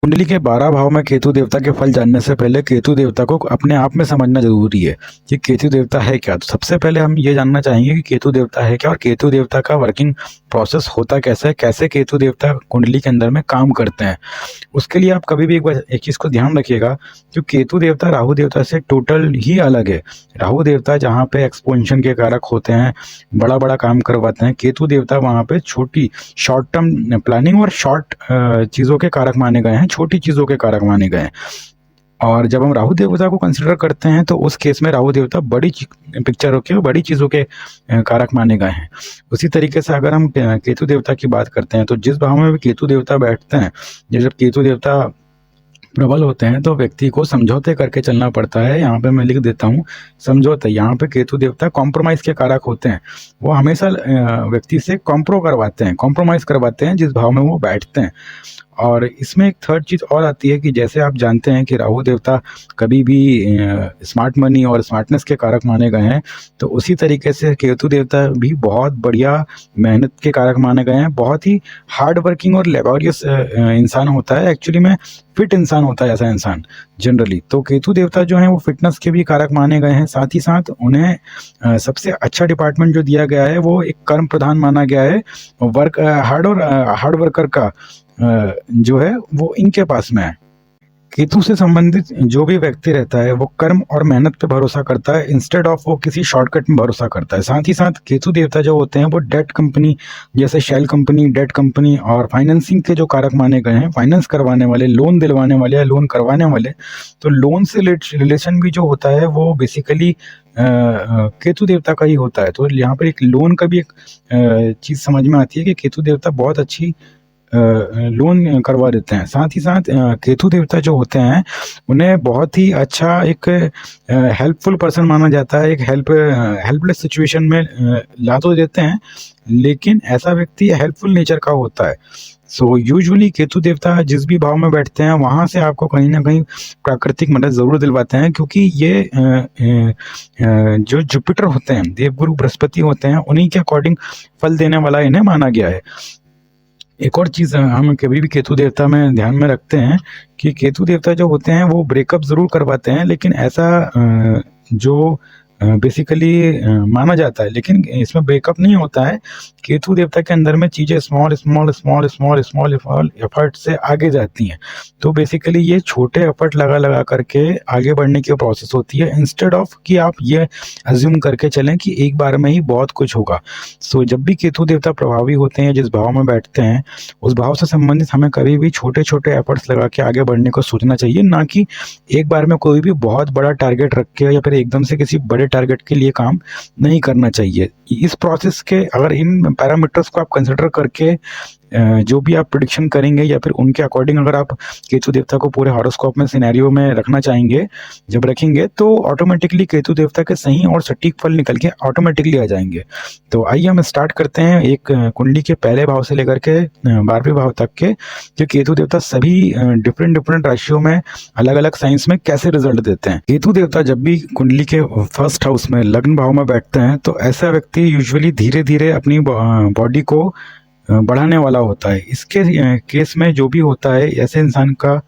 कुंडली के 12 भाव में केतु देवता के फल जानने से पहले केतु देवता को अपने आप में समझना जरूरी है कि केतु देवता है क्या। तो सबसे पहले हम ये जानना चाहेंगे कि केतु देवता है क्या और केतु देवता का वर्किंग प्रोसेस होता कैसे है, कैसे केतु देवता कुंडली के अंदर में काम करते हैं। उसके लिए आप कभी भी एक बार एक चीज़ को ध्यान रखिएगा कि केतु देवता राहु देवता से टोटल ही अलग है। राहु देवता जहाँ पे एक्सपोजिशन के कारक होते हैं, बड़ा बड़ा काम करवाते हैं, केतु देवता वहाँ पे छोटी शॉर्ट टर्म प्लानिंग और शॉर्ट चीज़ों के कारक माने गए हैं, छोटी चीज़ों के कारक माने गए हैं। और जब हम राहु देवता को कंसिडर करते हैं तो उस केस में राहु देवता बड़ी पिक्चर के बड़ी चीज़ों के कारक माने गए हैं। उसी तरीके से अगर हम केतु देवता की बात करते हैं तो जिस भाव में भी केतु देवता बैठते हैं, जब केतु देवता प्रबल होते हैं तो व्यक्ति को समझौते करके चलना पड़ता है। यहाँ पे मैं लिख देता हूँ समझौते। यहाँ पे केतु देवता कॉम्प्रोमाइज़ के कारक होते हैं। वो हमेशा व्यक्ति से कॉम्प्रोमाइज़ करवाते हैं जिस भाव में वो बैठते हैं। और इसमें एक थर्ड चीज़ और आती है कि जैसे आप जानते हैं कि राहु देवता कभी भी स्मार्ट मनी और स्मार्टनेस के कारक माने गए हैं, तो उसी तरीके से केतु देवता भी बहुत बढ़िया मेहनत के कारक माने गए हैं। बहुत ही हार्ड वर्किंग और लेबोरियस इंसान होता है, एक्चुअली में फिट इंसान होता है ऐसा इंसान जनरली। तो केतु देवता जो हैं वो फिटनेस के भी कारक माने गए हैं। साथ ही साथ उन्हें सबसे अच्छा डिपार्टमेंट जो दिया गया है वो एक कर्म प्रधान माना गया है। वर्क हार्ड वर्कर का जो है वो इनके पास में है। केतु से संबंधित जो भी व्यक्ति रहता है वो कर्म और मेहनत पे भरोसा करता है इंस्टेड ऑफ वो किसी शॉर्टकट में भरोसा करता है। साथ ही साथ केतु देवता जो होते हैं वो डेट कंपनी जैसे शेल कंपनी, डेट कंपनी और फाइनेंसिंग के जो कारक माने गए हैं, फाइनेंस करवाने वाले, लोन दिलवाने वाले या लोन करवाने वाले। तो लोन से रिलेशन भी जो होता है वो बेसिकली केतु देवता का ही होता है। तो यहाँ पर एक लोन का भी एक चीज़ समझ में आती है कि केतु देवता बहुत अच्छी लोन करवा देते हैं। साथ ही साथ केतु देवता जो होते हैं उन्हें बहुत ही अच्छा एक हेल्पफुल पर्सन माना जाता है। एक हेल्पलेस सिचुएशन में ला तो देते हैं, लेकिन ऐसा व्यक्ति हेल्पफुल नेचर का होता है। सो यूजुअली केतु देवता जिस भी भाव में बैठते हैं वहाँ से आपको कहीं ना कहीं प्राकृतिक मदद ज़रूर दिलवाते हैं, क्योंकि ये जो जुपिटर होते हैं, देवगुरु बृहस्पति होते हैं, उन्हीं के अकॉर्डिंग फल देने वाला इन्हें माना गया है। एक और चीज़ हम कभी भी केतु देवता में ध्यान में रखते हैं कि केतु देवता जो होते हैं वो ब्रेकअप ज़रूर करवाते हैं, लेकिन ऐसा जो बेसिकली माना जाता है, लेकिन इसमें ब्रेकअप नहीं होता है। केतु देवता के अंदर में चीज़ें small small small small small small effort से आगे जाती हैं। तो बेसिकली ये छोटे एफर्ट लगा करके आगे बढ़ने की प्रोसेस होती है, इंस्टेड ऑफ कि आप ये अज्यूम करके चलें कि एक बार में ही बहुत कुछ होगा। सो जब भी केतु देवता प्रभावी होते हैं, जिस भाव में बैठते हैं, उस भाव से संबंधित हमें कभी भी छोटे छोटे एफर्ट्स लगा के आगे बढ़ने को सोचना चाहिए, ना कि एक बार में कोई भी बहुत बड़ा टारगेट रख के या फिर एकदम से किसी बड़े टारगेट के लिए काम नहीं करना चाहिए। इस प्रोसेस के अगर इन पैरामीटर्स को आप कंसिडर करके जो भी आप प्रिडिक्शन करेंगे या फिर उनके अकॉर्डिंग अगर आप केतु देवता को पूरे हॉरोस्कोप में सिनेरियो में रखना चाहेंगे, जब रखेंगे तो ऑटोमेटिकली केतु देवता के सही और सटीक फल निकल के ऑटोमेटिकली आ जाएंगे। तो आइए हम स्टार्ट करते हैं एक कुंडली के पहले भाव से लेकर के 12वें भाव तक के, जो केतु देवता सभी डिफरेंट राशियों में अलग अलग साइंस में कैसे रिजल्ट देते हैं। केतु देवता जब भी कुंडली के फर्स्ट हाउस में लग्न भाव में बैठते हैं तो ऐसा व्यक्ति यूजुअली धीरे धीरे अपनी बॉडी को बढ़ाने वाला होता है। इसके केस में जो भी होता है, ऐसे इंसान का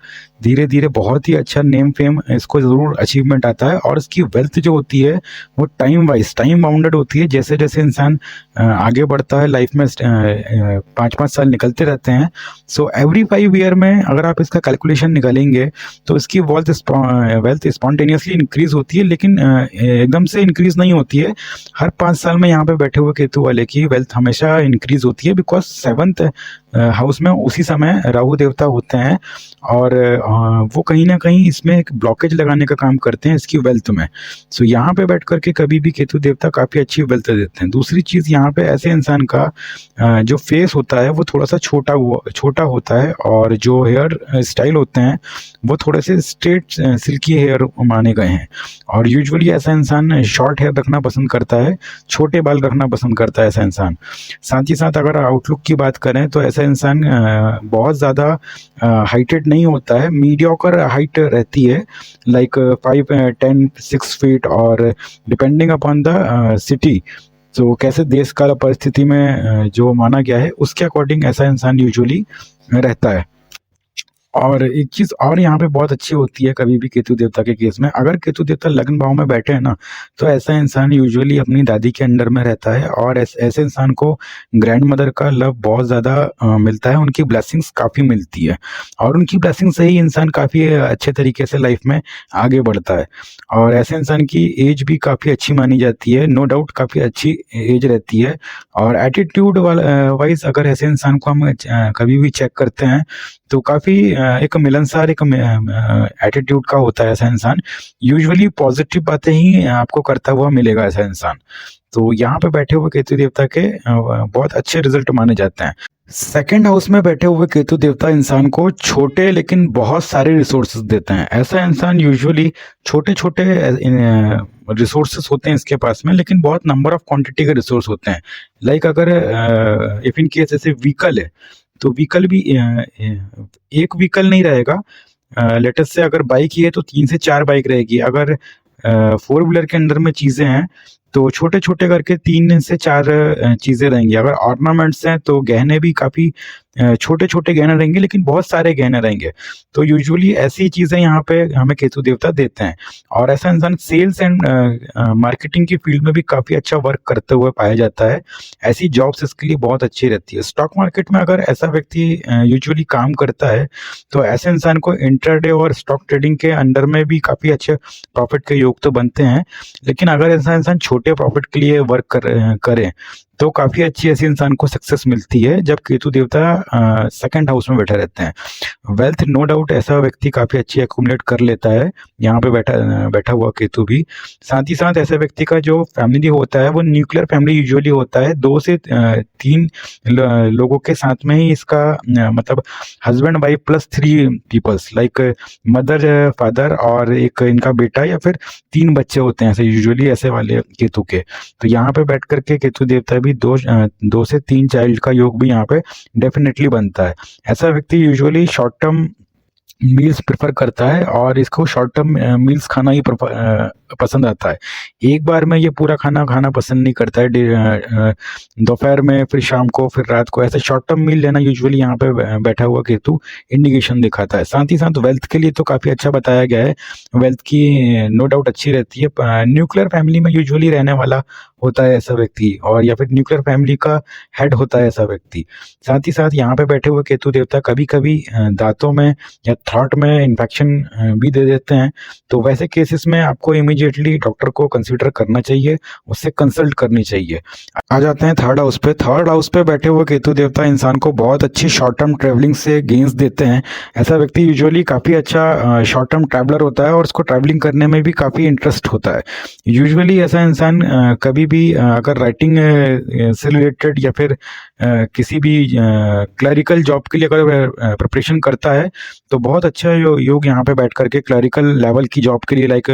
धीरे धीरे बहुत ही अच्छा नेम फेम इसको ज़रूर अचीवमेंट आता है, और इसकी वेल्थ जो होती है वो टाइम बाउंडेड होती है। जैसे जैसे इंसान आगे बढ़ता है लाइफ में 5-5 साल निकलते रहते हैं। सो एवरी 5 ईयर में अगर आप इसका कैलकुलेशन निकालेंगे तो इसकी वेल्थ स्पॉन्टेनियसली इंक्रीज होती है, लेकिन एकदम से इंक्रीज नहीं होती है। हर 5 साल में यहाँ पे बैठे हुए केतु वाले की वेल्थ हमेशा इंक्रीज होती है, बिकॉज 7th हाउस में उसी समय राहु देवता होते हैं, और वो कहीं ना कहीं इसमें एक ब्लॉकेज लगाने का काम करते हैं इसकी वेल्थ में। सो यहाँ पे बैठ करके कभी भी केतु देवता काफ़ी अच्छी वेल्थ देते हैं। दूसरी चीज़, यहाँ पे ऐसे इंसान का जो फेस होता है वो थोड़ा सा छोटा होता है, और जो हेयर स्टाइल होते हैं वो थोड़े से स्ट्रेट सिल्की हेयर माने गए हैं। और यूजुअली ऐसा इंसान शॉर्ट हेयर रखना पसंद करता है, छोटे बाल रखना पसंद करता है ऐसा इंसान। साथ ही साथ अगर आउटलुक की बात करें तो ऐसा इंसान बहुत ज़्यादा हाइटेड नहीं होता है, मीडियोकर हाइट रहती है, लाइक 5, 10, 6 फीट, और डिपेंडिंग अपॉन द सिटी, तो कैसे देश काल परिस्थिति में जो माना गया है उसके अकॉर्डिंग ऐसा इंसान यूजुअली रहता है। और एक चीज और यहाँ पे बहुत अच्छी होती है कभी भी केतु देवता के केस में, अगर केतु देवता लग्न भाव में बैठे हैं ना, तो ऐसा इंसान यूजुअली अपनी दादी के अंडर में रहता है, और ऐसे इंसान को ग्रैंड मदर का लव बहुत ज्यादा मिलता है, उनकी ब्लेसिंग्स काफी मिलती है, और उनकी ब्लेसिंग से ही इंसान काफी अच्छे तरीके से लाइफ में आगे बढ़ता है। और ऐसे इंसान की एज भी काफी अच्छी मानी जाती है, नो डाउट काफी अच्छी एज रहती है। और एटीट्यूड वाइज अगर ऐसे इंसान को हम कभी भी चेक करते हैं, तो काफी एक मिलनसार एक एटीट्यूड का होता है ऐसा इंसान, यूजुअली पॉजिटिव बातें ही आपको करता हुआ मिलेगा ऐसा इंसान। तो यहाँ पे बैठे हुए केतु देवता के बहुत अच्छे रिजल्ट माने जाते हैं। सेकंड हाउस में बैठे हुए केतु देवता इंसान को छोटे लेकिन बहुत सारे रिसोर्सेज देते हैं। ऐसा इंसान यूजुअली छोटे छोटे रिसोर्सेज होते हैं इसके पास में, लेकिन बहुत नंबर ऑफ क्वांटिटी के रिसोर्स होते हैं। लाइक अगर इफ इन केस ऐसे व्हीकल है, तो व्हीकल भी एक व्हीकल नहीं रहेगा। लेटेस्ट से अगर बाइक ही है तो 3 से 4 बाइक रहेगी। अगर 4 व्हीलर के अंदर में चीजें हैं, तो छोटे छोटे करके 3 से 4 चीजें रहेंगी। अगर ऑर्नामेंट्स हैं तो गहने भी काफी छोटे छोटे गहने रहेंगे, लेकिन बहुत सारे गहने रहेंगे। तो यूजुअली ऐसी चीजें यहाँ पे हमें केतु देवता देते हैं। और ऐसा इंसान सेल्स एंड मार्केटिंग की फील्ड में भी काफी अच्छा वर्क करते हुए पाया जाता है। ऐसी जॉब्स इसके लिए बहुत अच्छी रहती है। स्टॉक मार्केट में अगर ऐसा व्यक्ति यूजुअली काम करता है, तो ऐसे इंसान को इंट्राडे और स्टॉक ट्रेडिंग के अंडर में भी काफी अच्छे प्रॉफिट के योग तो बनते हैं। लेकिन अगर ऐसा इंसान छोटे प्रॉफिट के लिए वर्क करे, तो काफी अच्छी ऐसी इंसान को सक्सेस मिलती है जब केतु देवता सेकंड हाउस में बैठे रहते हैं। वेल्थ नो डाउट ऐसा व्यक्ति काफी अच्छी एक्यूमुलेट कर लेता है, यहाँ पे बैठा हुआ केतु भी। साथ ही साथ ऐसे व्यक्ति का जो फैमिली होता है वो न्यूक्लियर फैमिली यूजुअली होता है। 2 से 3 लोगों के साथ में ही इसका मतलब husband wife plus 3 peoples, like mother father और एक इनका बेटा, या फिर 3 बच्चे होते हैं ऐसे यूजुअली ऐसे वाले केतु के। तो यहाँ पे बैठ करके केतु देवता भी 2 से 3 चाइल्ड का योग भी यहाँ पे डेफिनेटली बनता है। ऐसा व्यक्ति usually short term meals prefer करता है, और इसको शॉर्ट टर्म मील्स खाना ही पसंद आता है। एक बार में ये पूरा खाना खाना पसंद नहीं करता है, दोपहर में, फिर शाम को, फिर रात को। ऐसे शॉर्ट टर्म मील लेना यूजुअली यहाँ पे बैठा हुआ केतु इंडिकेशन दिखाता है। साथ ही साथ वेल्थ के लिए तो काफी अच्छा बताया गया है, वेल्थ की नो डाउट अच्छी रहती है। न्यूक्लियर फैमिली में यूजुअली रहने वाला होता है ऐसा व्यक्ति, और या फिर न्यूक्लियर फैमिली का हेड होता है ऐसा व्यक्ति। साथ ही साथ यहाँ पे बैठे हुए केतु देवता कभी कभी दांतों में या थ्रॉट में इन्फेक्शन भी दे देते हैं। तो वैसे केसेस में आपको इमीडिएटली डॉक्टर को कंसीडर करना चाहिए, उससे कंसल्ट करनी चाहिए। आ जाते हैं थर्ड हाउस पे। थर्ड हाउस पे बैठे हुए केतु देवता इंसान को बहुत अच्छी शॉर्ट टर्म ट्रेवलिंग से गेन्स देते हैं। ऐसा व्यक्ति यूजुअली काफी अच्छा शॉर्ट टर्म ट्रैवलर होता है, और उसको ट्रैवलिंग करने में भी काफी इंटरेस्ट होता है। यूजुअली ऐसा इंसान कभी भी अगर राइटिंग से रिलेटेड या फिर किसी भी क्लरिकल जॉब के लिए अगर प्रिपरेशन करता है, तो बहुत अच्छा योग यहाँ पे बैठ करके क्लरिकल लेवल की जॉब के लिए, लाइक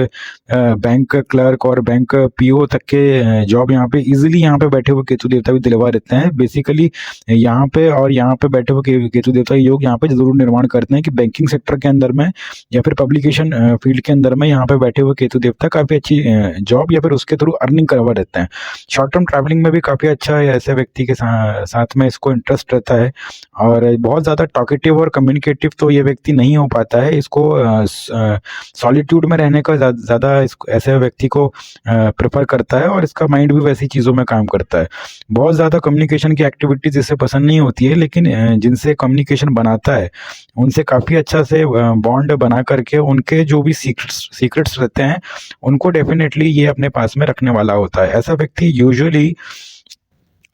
बैंक क्लर्क और बैंक पीओ तक के जॉब यहाँ पे इजीली यहाँ पे बैठे हुए केतु देवता भी दिलवा देते हैं। बेसिकली यहाँ पे और यहाँ पे बैठे हुए केतु देवता योग यहाँ पे जरूर निर्माण करते हैं कि बैंकिंग सेक्टर के अंदर में या फिर पब्लिकेशन फील्ड के अंदर में यहाँ पे बैठे हुए केतु देवता काफी अच्छी जॉब या फिर उसके थ्रू अर्निंग करवा देते हैं। शॉर्ट टर्म ट्रैवलिंग में भी काफी अच्छा है, ऐसे व्यक्ति के साथ में इसको इंटरेस्ट रहता है। और बहुत ज्यादा टॉकेटिव और कम्युनिकेटिव तो ये व्यक्ति नहीं हो पाता है, इसको सॉलिट्यूड में रहने का ज्यादा ऐसे व्यक्ति को प्रेफर करता है, और इसका माइंड भी वैसी चीजों में काम करता है। बहुत ज्यादा कम्युनिकेशन की एक्टिविटीज इसे पसंद नहीं होती है, लेकिन जिनसे कम्युनिकेशन बनाता है उनसे काफी अच्छा से बॉन्ड बना करके उनके जो भी सीक्रेट्स रहते हैं उनको डेफिनेटली ये अपने पास में रखने वाला होता है। ऐसा व्यक्ति यूजुअली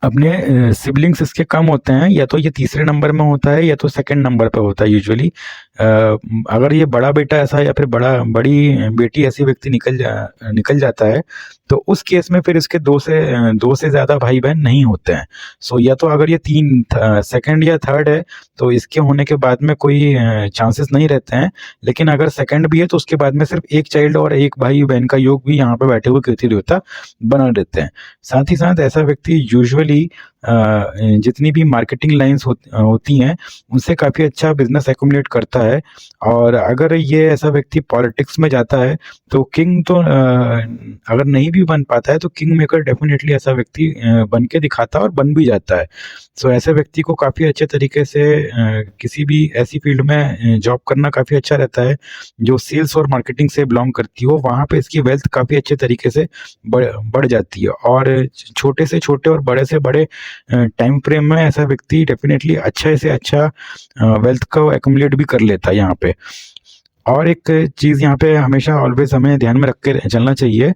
अपने सिबलिंग्स इसके कम होते हैं, या तो ये तीसरे नंबर में होता है या तो सेकंड नंबर पे होता है यूजुअली। अगर ये बड़ा बेटा ऐसा या फिर बड़ी बेटी ऐसी व्यक्ति निकल जाता है, तो उस केस में फिर इसके 2 से ज्यादा भाई बहन नहीं होते हैं। सो या तो अगर ये सेकंड या थर्ड है, तो इसके होने के बाद में कोई चांसेस नहीं रहते हैं। लेकिन अगर सेकंड भी है तो उसके बाद में सिर्फ एक चाइल्ड और एक भाई बहन का योग भी यहाँ पे बैठे हुए केतु देवता बना देते हैं। साथ ही साथ ऐसा व्यक्ति यूजुअली जितनी भी मार्केटिंग लाइंस होती हैं उनसे काफ़ी अच्छा बिजनेस एक्यूमुलेट करता है। और अगर ये ऐसा व्यक्ति पॉलिटिक्स में जाता है तो किंग तो अगर नहीं भी बन पाता है तो किंग मेकर डेफिनेटली ऐसा व्यक्ति बन के दिखाता है और बन भी जाता है। सो ऐसे व्यक्ति को काफ़ी अच्छे तरीके से किसी भी ऐसी फील्ड में जॉब करना काफ़ी अच्छा रहता है जो सेल्स और मार्केटिंग से बिलोंग करती हो। वहाँ पे इसकी वेल्थ काफ़ी अच्छे तरीके से बढ़ जाती है। और छोटे से छोटे और बड़े से बड़े टाइम फ्रेम में ऐसा व्यक्ति डेफिनेटली अच्छे से अच्छा वेल्थ को एक्यूमुलेट भी कर लेता है यहाँ पे। और एक चीज़ यहाँ पे हमेशा ऑलवेज हमें ध्यान में रख के चलना चाहिए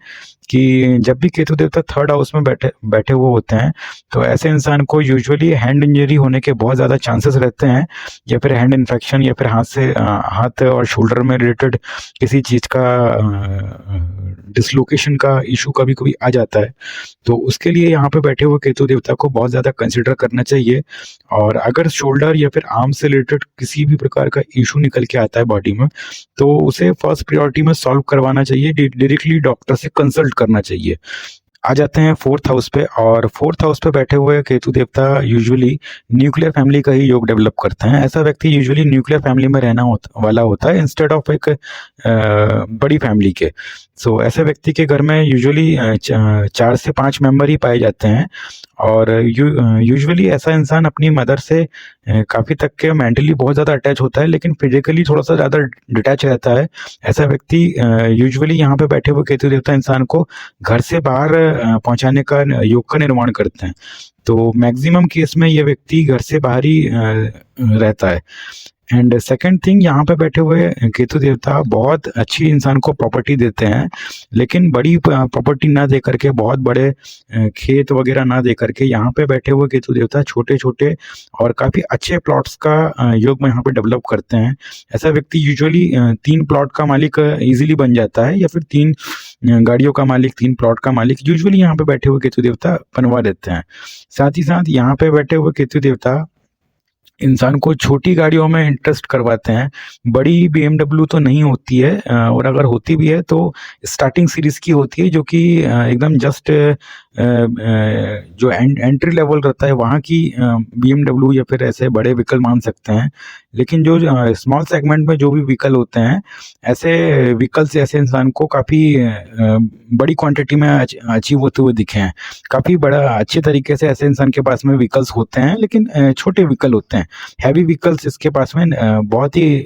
कि जब भी केतु देवता थर्ड हाउस में बैठे हुए होते हैं तो ऐसे इंसान को यूजुअली हैंड इंजरी होने के बहुत ज़्यादा चांसेस रहते हैं, या फिर हैंड इन्फेक्शन, या फिर हाथ और शोल्डर में रिलेटेड किसी चीज़ का डिसलोकेशन का इशू कभी कभी आ जाता है। तो उसके लिए यहाँ पे बैठे हुए केतु देवता को बहुत ज़्यादा कंसिडर करना चाहिए। और अगर शोल्डर या फिर आर्म से रिलेटेड किसी भी प्रकार का इशू निकल के आता है बॉडी में तो उसे फर्स्ट प्रायोरिटी में सॉल्व करवाना चाहिए, डायरेक्टली डॉक्टर से कंसल्ट करना चाहिए। आ जाते हैं फोर्थ हाउस पे, और फोर्थ हाउस पे बैठे हुए केतु देवता यूजुअली न्यूक्लियर फैमिली का ही योग डेवलप करते हैं। ऐसा व्यक्ति यूजुअली न्यूक्लियर फैमिली में रहना वाला होता है इंस्टेड ऑफ एक बड़ी फैमिली के। सो ऐसे व्यक्ति के घर में यूजुअली 4 से 5 मेंबर ही पाए जाते हैं। और यूजुअली ऐसा इंसान अपनी मदर से काफ़ी तक के मेंटली बहुत ज़्यादा अटैच होता है, लेकिन फिजिकली थोड़ा सा ज़्यादा डिटैच रहता है। ऐसा व्यक्ति यूजुअली यहाँ पे बैठे हुए केतु देवता इंसान को घर से बाहर पहुंचाने का योग का निर्माण करते हैं। तो मैक्सिमम केस में ये व्यक्ति घर से बाहर ही रहता है। एंड सेकंड थिंग, यहाँ पे बैठे हुए केतु देवता बहुत अच्छी इंसान को प्रॉपर्टी देते हैं, लेकिन बड़ी प्रॉपर्टी ना दे करके, बहुत बड़े खेत वगैरह ना दे करके, यहाँ पे बैठे हुए केतु देवता छोटे छोटे और काफ़ी अच्छे प्लॉट्स का योग में यहाँ पे डेवलप करते हैं। ऐसा व्यक्ति यूजुअली 3 प्लॉट का मालिक इजीली बन जाता है, या फिर 3 गाड़ियों का मालिक, 3 प्लॉट का मालिक यूजुअली यहाँ पे बैठे हुए केतु देवता बनवा देते हैं। साथ ही साथ यहाँ पे बैठे हुए केतु देवता इंसान को छोटी गाड़ियों में इंटरेस्ट करवाते हैं। बड़ी BMW तो नहीं होती है, और अगर होती भी है तो स्टार्टिंग सीरीज की होती है, जो कि एकदम जस्ट जो एंट्री लेवल रहता है वहाँ की BMW या फिर ऐसे बड़े व्हीकल मान सकते हैं। लेकिन जो स्मॉल सेगमेंट में जो भी व्हीकल होते हैं, ऐसे व्हीकल से ऐसे इंसान को काफ़ी बड़ी क्वांटिटी में अचीव होते हुए दिखे हैं। काफ़ी बड़ा अच्छे तरीके से ऐसे इंसान के पास में व्हीकल्स होते हैं, लेकिन छोटे व्हीकल होते हैं। हैवी व्हीकल्स इसके पास में बहुत ही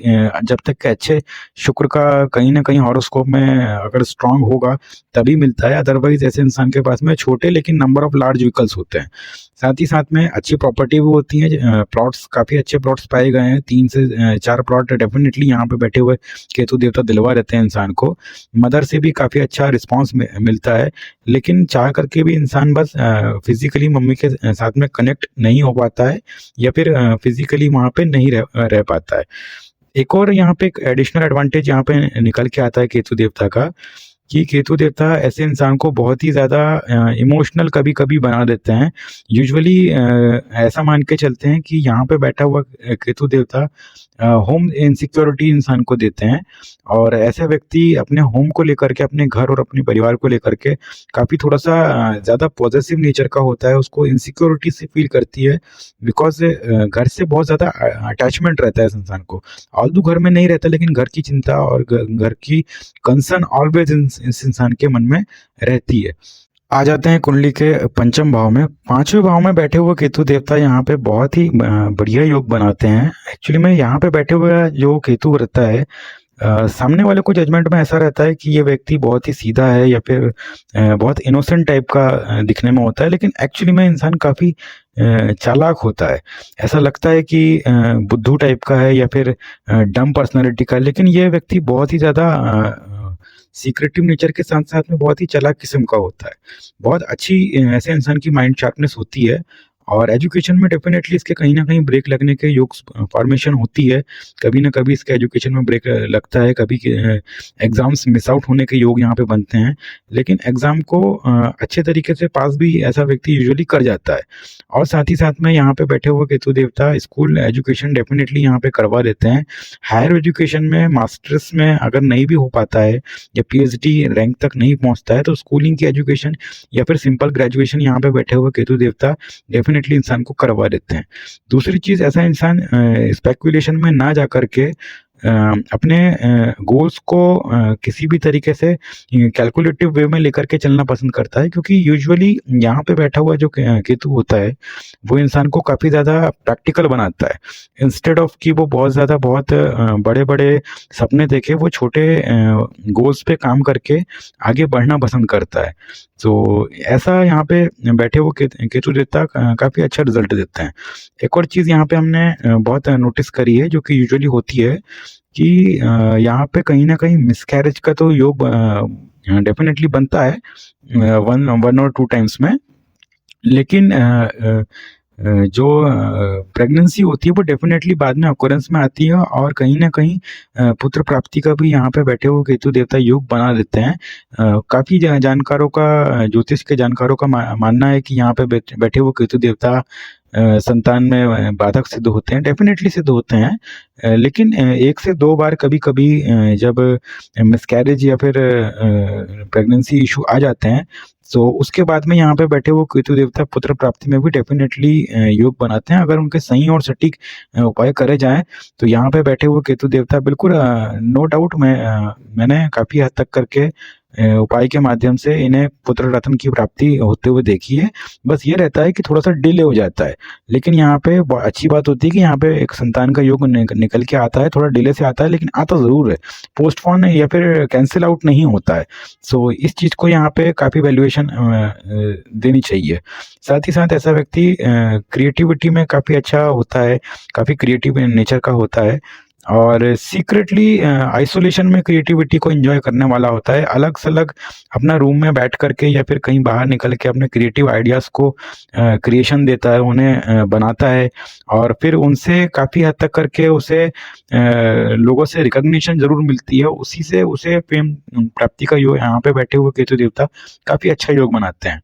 जब तक के अच्छे शुक्र का कहीं ना कहीं हॉरोस्कोप में अगर स्ट्रांग होगा तभी मिलता है। अदरवाइज ऐसे इंसान के पास में छोटे लेकिन नंबर ऑफ लार्ज व्हीकल्स होते हैं। साथ ही साथ में अच्छी प्रॉपर्टी भी होती है। प्लॉट्स, काफ़ी अच्छे प्लॉट्स पाए गए हैं। 3 से 4 प्लॉट डेफिनेटली यहाँ पे बैठे हुए केतु देवता दिलवा रहते हैं इंसान को। मदर से भी काफ़ी अच्छा रिस्पॉन्स मिलता है, लेकिन चाह करके भी इंसान बस फिजिकली मम्मी के साथ में कनेक्ट नहीं हो पाता है, या फिर फिजिकली वहाँ पे नहीं रह पाता है। एक और यहाँ पे एक एडिशनल एडवांटेज यहाँ पे निकल के आता है केतु देवता का, कि केतु देवता ऐसे इंसान को बहुत ही ज़्यादा इमोशनल कभी कभी बना देते हैं। यूजुअली ऐसा मान के चलते हैं कि यहाँ पे बैठा हुआ केतु देवता होम इनसिक्योरिटी इंसान को देते हैं, और ऐसे व्यक्ति अपने होम को लेकर के, अपने घर और अपने परिवार को लेकर के काफ़ी थोड़ा सा ज़्यादा पॉजिटिव नेचर का होता है। उसको इनसिक्योरिटी से फील करती है, बिकॉज घर से बहुत ज़्यादा अटैचमेंट रहता है इस इंसान को। ऑल्दो घर में नहीं रहता, लेकिन घर की चिंता और घर की कंसर्न ऑलवेज इस इंसान के मन में रहती है। आ जाते हैं कुंडली के पंचम भाव में। 5वें भाव में बैठे हुए केतु देवता यहाँ पे बहुत ही बढ़िया योग बनाते हैं। एक्चुअली में यहाँ पे बैठे हुए जो केतु रहता है, सामने वाले को जजमेंट में ऐसा रहता है कि ये व्यक्ति बहुत ही सीधा है, या फिर बहुत इनोसेंट टाइप का दिखने में होता है, लेकिन एक्चुअली में इंसान काफ़ी चालाक होता है। ऐसा लगता है कि बुद्धू टाइप का है, या फिर डम पर्सनालिटी का, लेकिन ये व्यक्ति बहुत ही ज़्यादा सीक्रेटिव नेचर के साथ साथ में बहुत ही चालाक किस्म का होता है। बहुत अच्छी ऐसे इंसान की माइंड शार्पनेस होती है। और एजुकेशन में डेफिनेटली इसके कहीं ना कहीं ब्रेक लगने के योग फॉर्मेशन होती है। कभी ना कभी इसके एजुकेशन में ब्रेक लगता है, कभी एग्जाम्स मिस आउट होने के योग यहाँ पे बनते हैं, लेकिन एग्जाम को अच्छे तरीके से पास भी ऐसा व्यक्ति यूजुअली कर जाता है। और साथ ही साथ में यहाँ पे बैठे हुए केतु देवता स्कूल एजुकेशन डेफिनेटली यहाँ पे करवा देते हैं। हायर एजुकेशन में, मास्टर्स में अगर नहीं भी हो पाता है, या PhD रैंक तक नहीं पहुँचता है, तो स्कूलिंग की एजुकेशन या फिर सिंपल ग्रेजुएशन यहाँ पे बैठे हुए केतु देवता डेफिनेटली डेफिनेटली इंसान को करवा देते हैं। दूसरी चीज़, ऐसा इंसान स्पेकुलेशन में ना जा करके अपने गोल्स को किसी भी तरीके से कैलकुलेटिव वे में लेकर के चलना पसंद करता है, क्योंकि यूजुअली यहाँ पे बैठा हुआ जो केतु होता है वो इंसान को काफ़ी ज़्यादा प्रैक्टिकल बनाता है। इंस्टेड ऑफ कि वो बहुत ज़्यादा बहुत बड़े बड़े सपने देखे, वो छोटे गोल्स पे काम करके आगे बढ़ना पसंद करता है। तो ऐसा यहाँ पे बैठे हुए केतु देवता काफ़ी अच्छा रिजल्ट देते हैं। एक और चीज़ यहाँ पे हमने बहुत नोटिस करी है, जो कि यूजुअली होती है कि यहाँ पे कहीं ना कहीं मिसकैरेज का तो योग डेफिनेटली बनता है वन और टू टाइम्स में, लेकिन जो प्रेगनेंसी होती है वो डेफिनेटली बाद में ऑकरेंस में आती है, और कहीं ना कहीं पुत्र प्राप्ति का भी यहाँ पे बैठे हुए केतु देवता योग बना देते हैं। काफ़ी जानकारों का, ज्योतिष के जानकारों का मानना है कि यहाँ पे बैठे हुए केतु देवता संतान में बाधक सिद्ध होते हैं, डेफिनेटली सिद्ध होते हैं, लेकिन एक से दो बार कभी कभी जब मिसकैरेज या फिर प्रेगनेंसी इशू आ जाते हैं, तो उसके बाद में यहाँ पे बैठे वो केतु देवता पुत्र प्राप्ति में भी डेफिनेटली योग बनाते हैं। अगर उनके सही और सटीक उपाय करे जाएं तो यहाँ पे बैठे हुए केतु देवता बिल्कुल नो डाउट मैंने काफ़ी हद तक करके उपाय के माध्यम से इन्हें पुत्र रत्न की प्राप्ति होते हुए देखी है। बस ये रहता है कि थोड़ा सा डिले हो जाता है, लेकिन यहाँ पे अच्छी बात होती है कि यहाँ पे एक संतान का योग निकल के आता है, थोड़ा डिले से आता है, लेकिन आता ज़रूर है, पोस्टपोन या फिर कैंसिल आउट नहीं होता है। सो इस चीज़ को यहाँ पे काफ़ी वैल्यूएशन देनी चाहिए। साथ ही साथ ऐसा व्यक्ति क्रिएटिविटी में काफ़ी अच्छा होता है, काफ़ी क्रिएटिव नेचर का होता है, और सीक्रेटली आइसोलेशन में क्रिएटिविटी को एंजॉय करने वाला होता है। अलग से अलग अपना रूम में बैठ करके या फिर कहीं बाहर निकल के अपने क्रिएटिव आइडियाज़ को क्रिएशन देता है, उन्हें बनाता है, और फिर उनसे काफ़ी हद तक करके उसे लोगों से रिकग्निशन ज़रूर मिलती है, उसी से उसे फेम प्राप्ति का योग यहाँ पे बैठे हुए केतु देवता काफ़ी अच्छा योग बनाते हैं।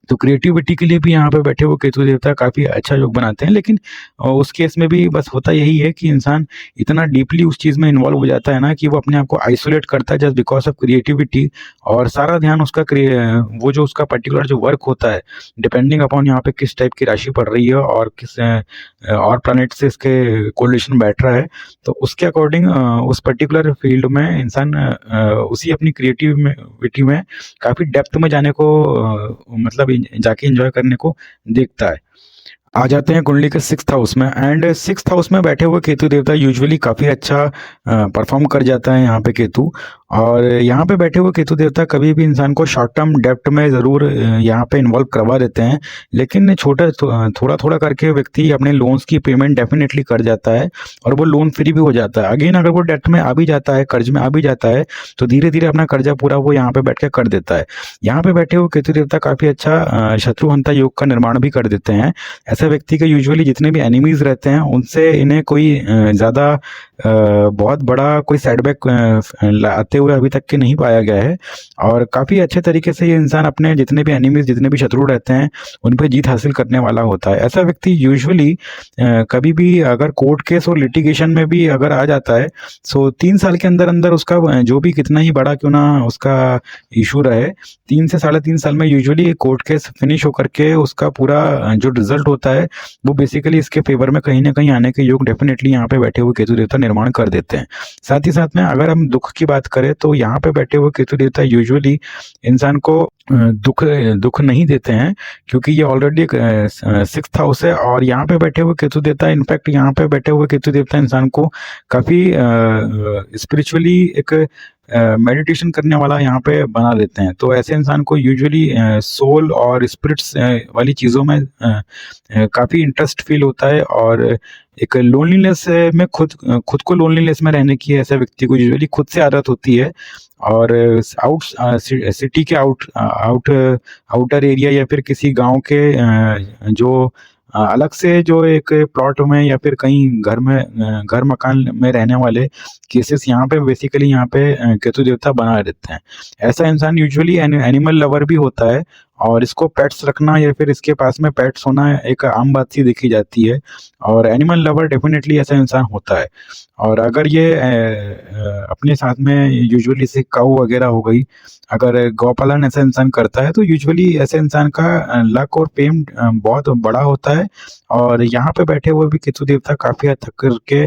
तो क्रिएटिविटी के लिए भी यहाँ पे बैठे हुए केतु देवता काफ़ी अच्छा योग बनाते हैं, लेकिन उस केस में भी बस होता यही है कि इंसान इतना डीपली उस चीज़ में इन्वॉल्व हो जाता है ना कि वो अपने आप को आइसोलेट करता है जस्ट बिकॉज ऑफ क्रिएटिविटी, और सारा ध्यान उसका वो जो उसका पर्टिकुलर जो वर्क होता है, डिपेंडिंग अपॉन यहाँ पे किस टाइप की राशि पड़ रही है और किस और प्लानिट से इसके कोरिलेशन बैठ रहा है, तो उसके अकॉर्डिंग उस पर्टिकुलर फील्ड में इंसान उसी अपनी क्रिएटिविटी में काफ़ी डेप्थ में जाने को मतलब जाके एंजॉय करने को देखता है। आ जाते हैं कुंडली के 6th हाउस में, एंड 6th हाउस में बैठे हुए केतु देवता यूजुअली काफ़ी अच्छा परफॉर्म कर जाता है यहाँ पे केतु, और यहाँ पे बैठे हुए केतु देवता कभी भी इंसान को शॉर्ट टर्म डेप्ट में ज़रूर यहाँ पे इन्वॉल्व करवा देते हैं, लेकिन थोड़ा थोड़ा करके व्यक्ति अपने लोन्स की पेमेंट डेफिनेटली कर जाता है, और वो लोन फ्री भी हो जाता है। अगेन अगर वो डेप्ट में आ भी जाता है, कर्ज में आ भी जाता है, तो धीरे धीरे अपना कर्जा पूरा वो यहाँ पे बैठ के कर देता है। यहाँ पे बैठे हुए केतु देवता काफ़ी अच्छा शत्रुहंता योग का निर्माण भी कर देते हैं। ऐसे व्यक्ति के यूजुअली जितने भी एनिमीज रहते हैं उनसे इन्हें कोई ज़्यादा बहुत बड़ा कोई सेटबैक आते हुए अभी तक के नहीं पाया गया है, और काफ़ी अच्छे तरीके से ये इंसान अपने जितने भी एनिमीज, जितने भी शत्रु रहते हैं, उन पर जीत हासिल करने वाला होता है। ऐसा व्यक्ति यूजुअली कभी भी अगर कोर्ट केस और लिटिगेशन में भी अगर आ जाता है, सो 3 साल के अंदर अंदर उसका जो भी कितना ही बड़ा क्यों ना उसका इशू रहे, 3 से 3.5 साल में यूजुअली कोर्ट केस फिनिश होकर के उसका पूरा जो रिजल्ट होता है वो बेसिकली इसके फेवर में कहीं ना कहीं आने के योग डेफिनेटली यहाँ पे बैठे हुए केतु देवता निर्माण कर देते हैं। साथ ही साथ में अगर हम दुख की बात करें तो यहाँ पे बैठे हुए केतु देवता यूजुअली इंसान को दुख नहीं देते हैं, क्योंकि ये ऑलरेडी एक 6th हाउस है, और यहाँ पे बैठे हुए केतु देवता, इनफैक्ट यहाँ पे बैठे हुए केतु देवता इंसान को काफ़ी स्पिरिचुअली एक मेडिटेशन करने वाला यहाँ पे बना देते हैं। तो ऐसे इंसान को यूजुअली सोल और स्पिरिट्स वाली चीज़ों में काफ़ी इंटरेस्ट फील होता है, और एक लोनलीनेस में खुद को लोनलीनेस में रहने की ऐसे व्यक्ति को यूजुअली खुद से आदत होती है, और सिटी के आउटर एरिया या फिर किसी गांव के जो अलग से जो एक प्लॉट में या फिर कहीं घर मकान में रहने वाले केसेस यहाँ पे बेसिकली यहाँ पे केतु देवता बना देते हैं। ऐसा इंसान यूजुअली एनिमल लवर भी होता है, और इसको पेट्स रखना या फिर इसके पास में पेट्स होना एक आम बात सी देखी जाती है, और एनिमल लवर डेफिनेटली ऐसा इंसान होता है। और अगर ये अपने साथ में यूजुअली से काऊ वगैरह हो गई, अगर गौपालन ऐसा इंसान करता है तो यूजुअली ऐसे इंसान का लक और फेम बहुत बड़ा होता है। और यहाँ पे बैठे हुए भी केतु देवता काफी हद तक करके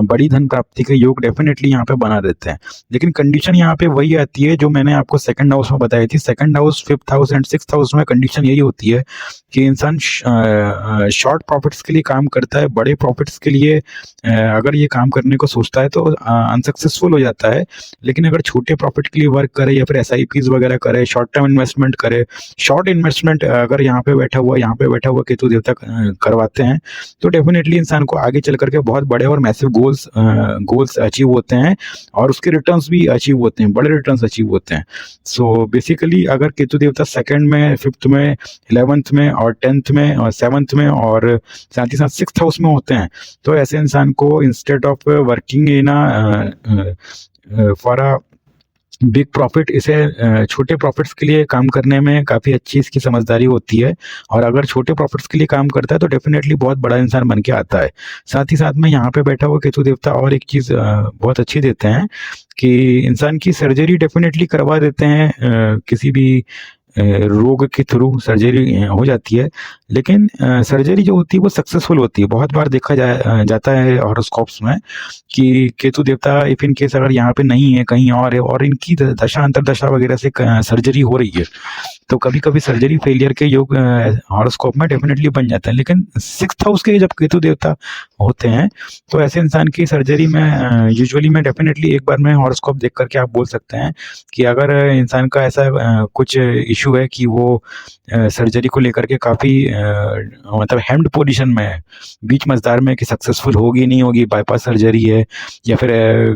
बड़ी धन प्राप्ति के योग डेफिनेटली यहाँ पे बना देते हैं। लेकिन कंडीशन यहाँ पे वही आती है जो मैंने आपको सेकंड हाउस में बताई थी। Second house, fifth house and sixth house में कंडीशन यही होती है कि इंसान शॉर्ट प्रॉफिट्स के लिए काम करता है, बड़े प्रॉफिट्स के लिए अगर ये काम करने को सोचता है तो अनसक्सेसफुल हो जाता है। लेकिन अगर छोटे प्रॉफिट के लिए वर्क करे या फिर एसआईपीज वगैरह करे, शॉर्ट टर्म इन्वेस्टमेंट करे, शॉर्ट इन्वेस्टमेंट अगर यहाँ पे बैठा हुआ केतु देवता करवाते हैं तो डेफिनेटली इंसान को आगे चल करके बहुत बड़े और मैसिव गोल्स अचीव होते हैं, और उसके रिटर्न्स भी अचीव होते हैं, बड़े रिटर्न्स अचीव होते हैं। सो बेसिकली अगर केतु देवता सेकंड में, फिफ्थ में, 11th में और 10th में और 7th में और साथ ही साथ 6th हाउस में होते हैं तो ऐसे इंसान को instead of working in for a big profit, इसे छोटे प्रॉफिट्स के लिए काम करने में काफ़ी अच्छी इसकी समझदारी होती है। और अगर छोटे प्रॉफिट्स के लिए काम करता है तो डेफिनेटली बहुत बड़ा इंसान बन के आता है। साथ ही साथ में यहाँ पे बैठा हुआ केतु देवता और एक चीज़ बहुत अच्छी देते हैं कि इंसान की सर्जरी डेफिनेटली करवा देते हैं, किसी भी रोग के थ्रू सर्जरी हो जाती है। लेकिन सर्जरी जो होती है वो सक्सेसफुल होती है। बहुत बार देखा जाता है हॉरोस्कोप्स में कि केतु देवता इफ इन केस अगर यहाँ पे नहीं है, कहीं और है और इनकी दशा अंतरदशा वगैरह से सर्जरी हो रही है तो कभी कभी सर्जरी फेलियर के योग हॉरोस्कोप में डेफिनेटली बन जाते हैं। लेकिन सिक्स्थ हाउस के जब केतु देवता होते हैं तो ऐसे इंसान की सर्जरी में यूजुअली में डेफिनेटली एक बार में हॉरोस्कोप देख करके आप बोल सकते हैं कि अगर इंसान का ऐसा कुछ इशू है कि वो सर्जरी को लेकर के काफ़ी मतलब हेम्ड पोजीशन में है, बीच मझधार में, कि सक्सेसफुल होगी नहीं होगी, बाईपास सर्जरी है या फिर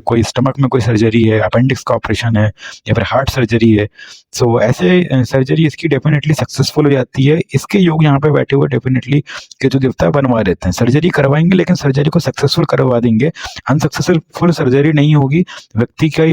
कोई स्टमक में कोई सर्जरी है, अपेंडिक्स का ऑपरेशन है या फिर हार्ट सर्जरी है। सो ऐसे सर्जरी इसकी डेफिनेटली सक्सेसफुल हो जाती है। इसके योग यहाँ पे बैठे हुए डेफिनेटली केतु देवता बनवा देते हैं। सर्जरी करवाएंगे लेकिन सर्जरी को सक्सेसफुल करवा देंगे। अनसक्सेसफुल सर्जरी नहीं होगी, व्यक्ति का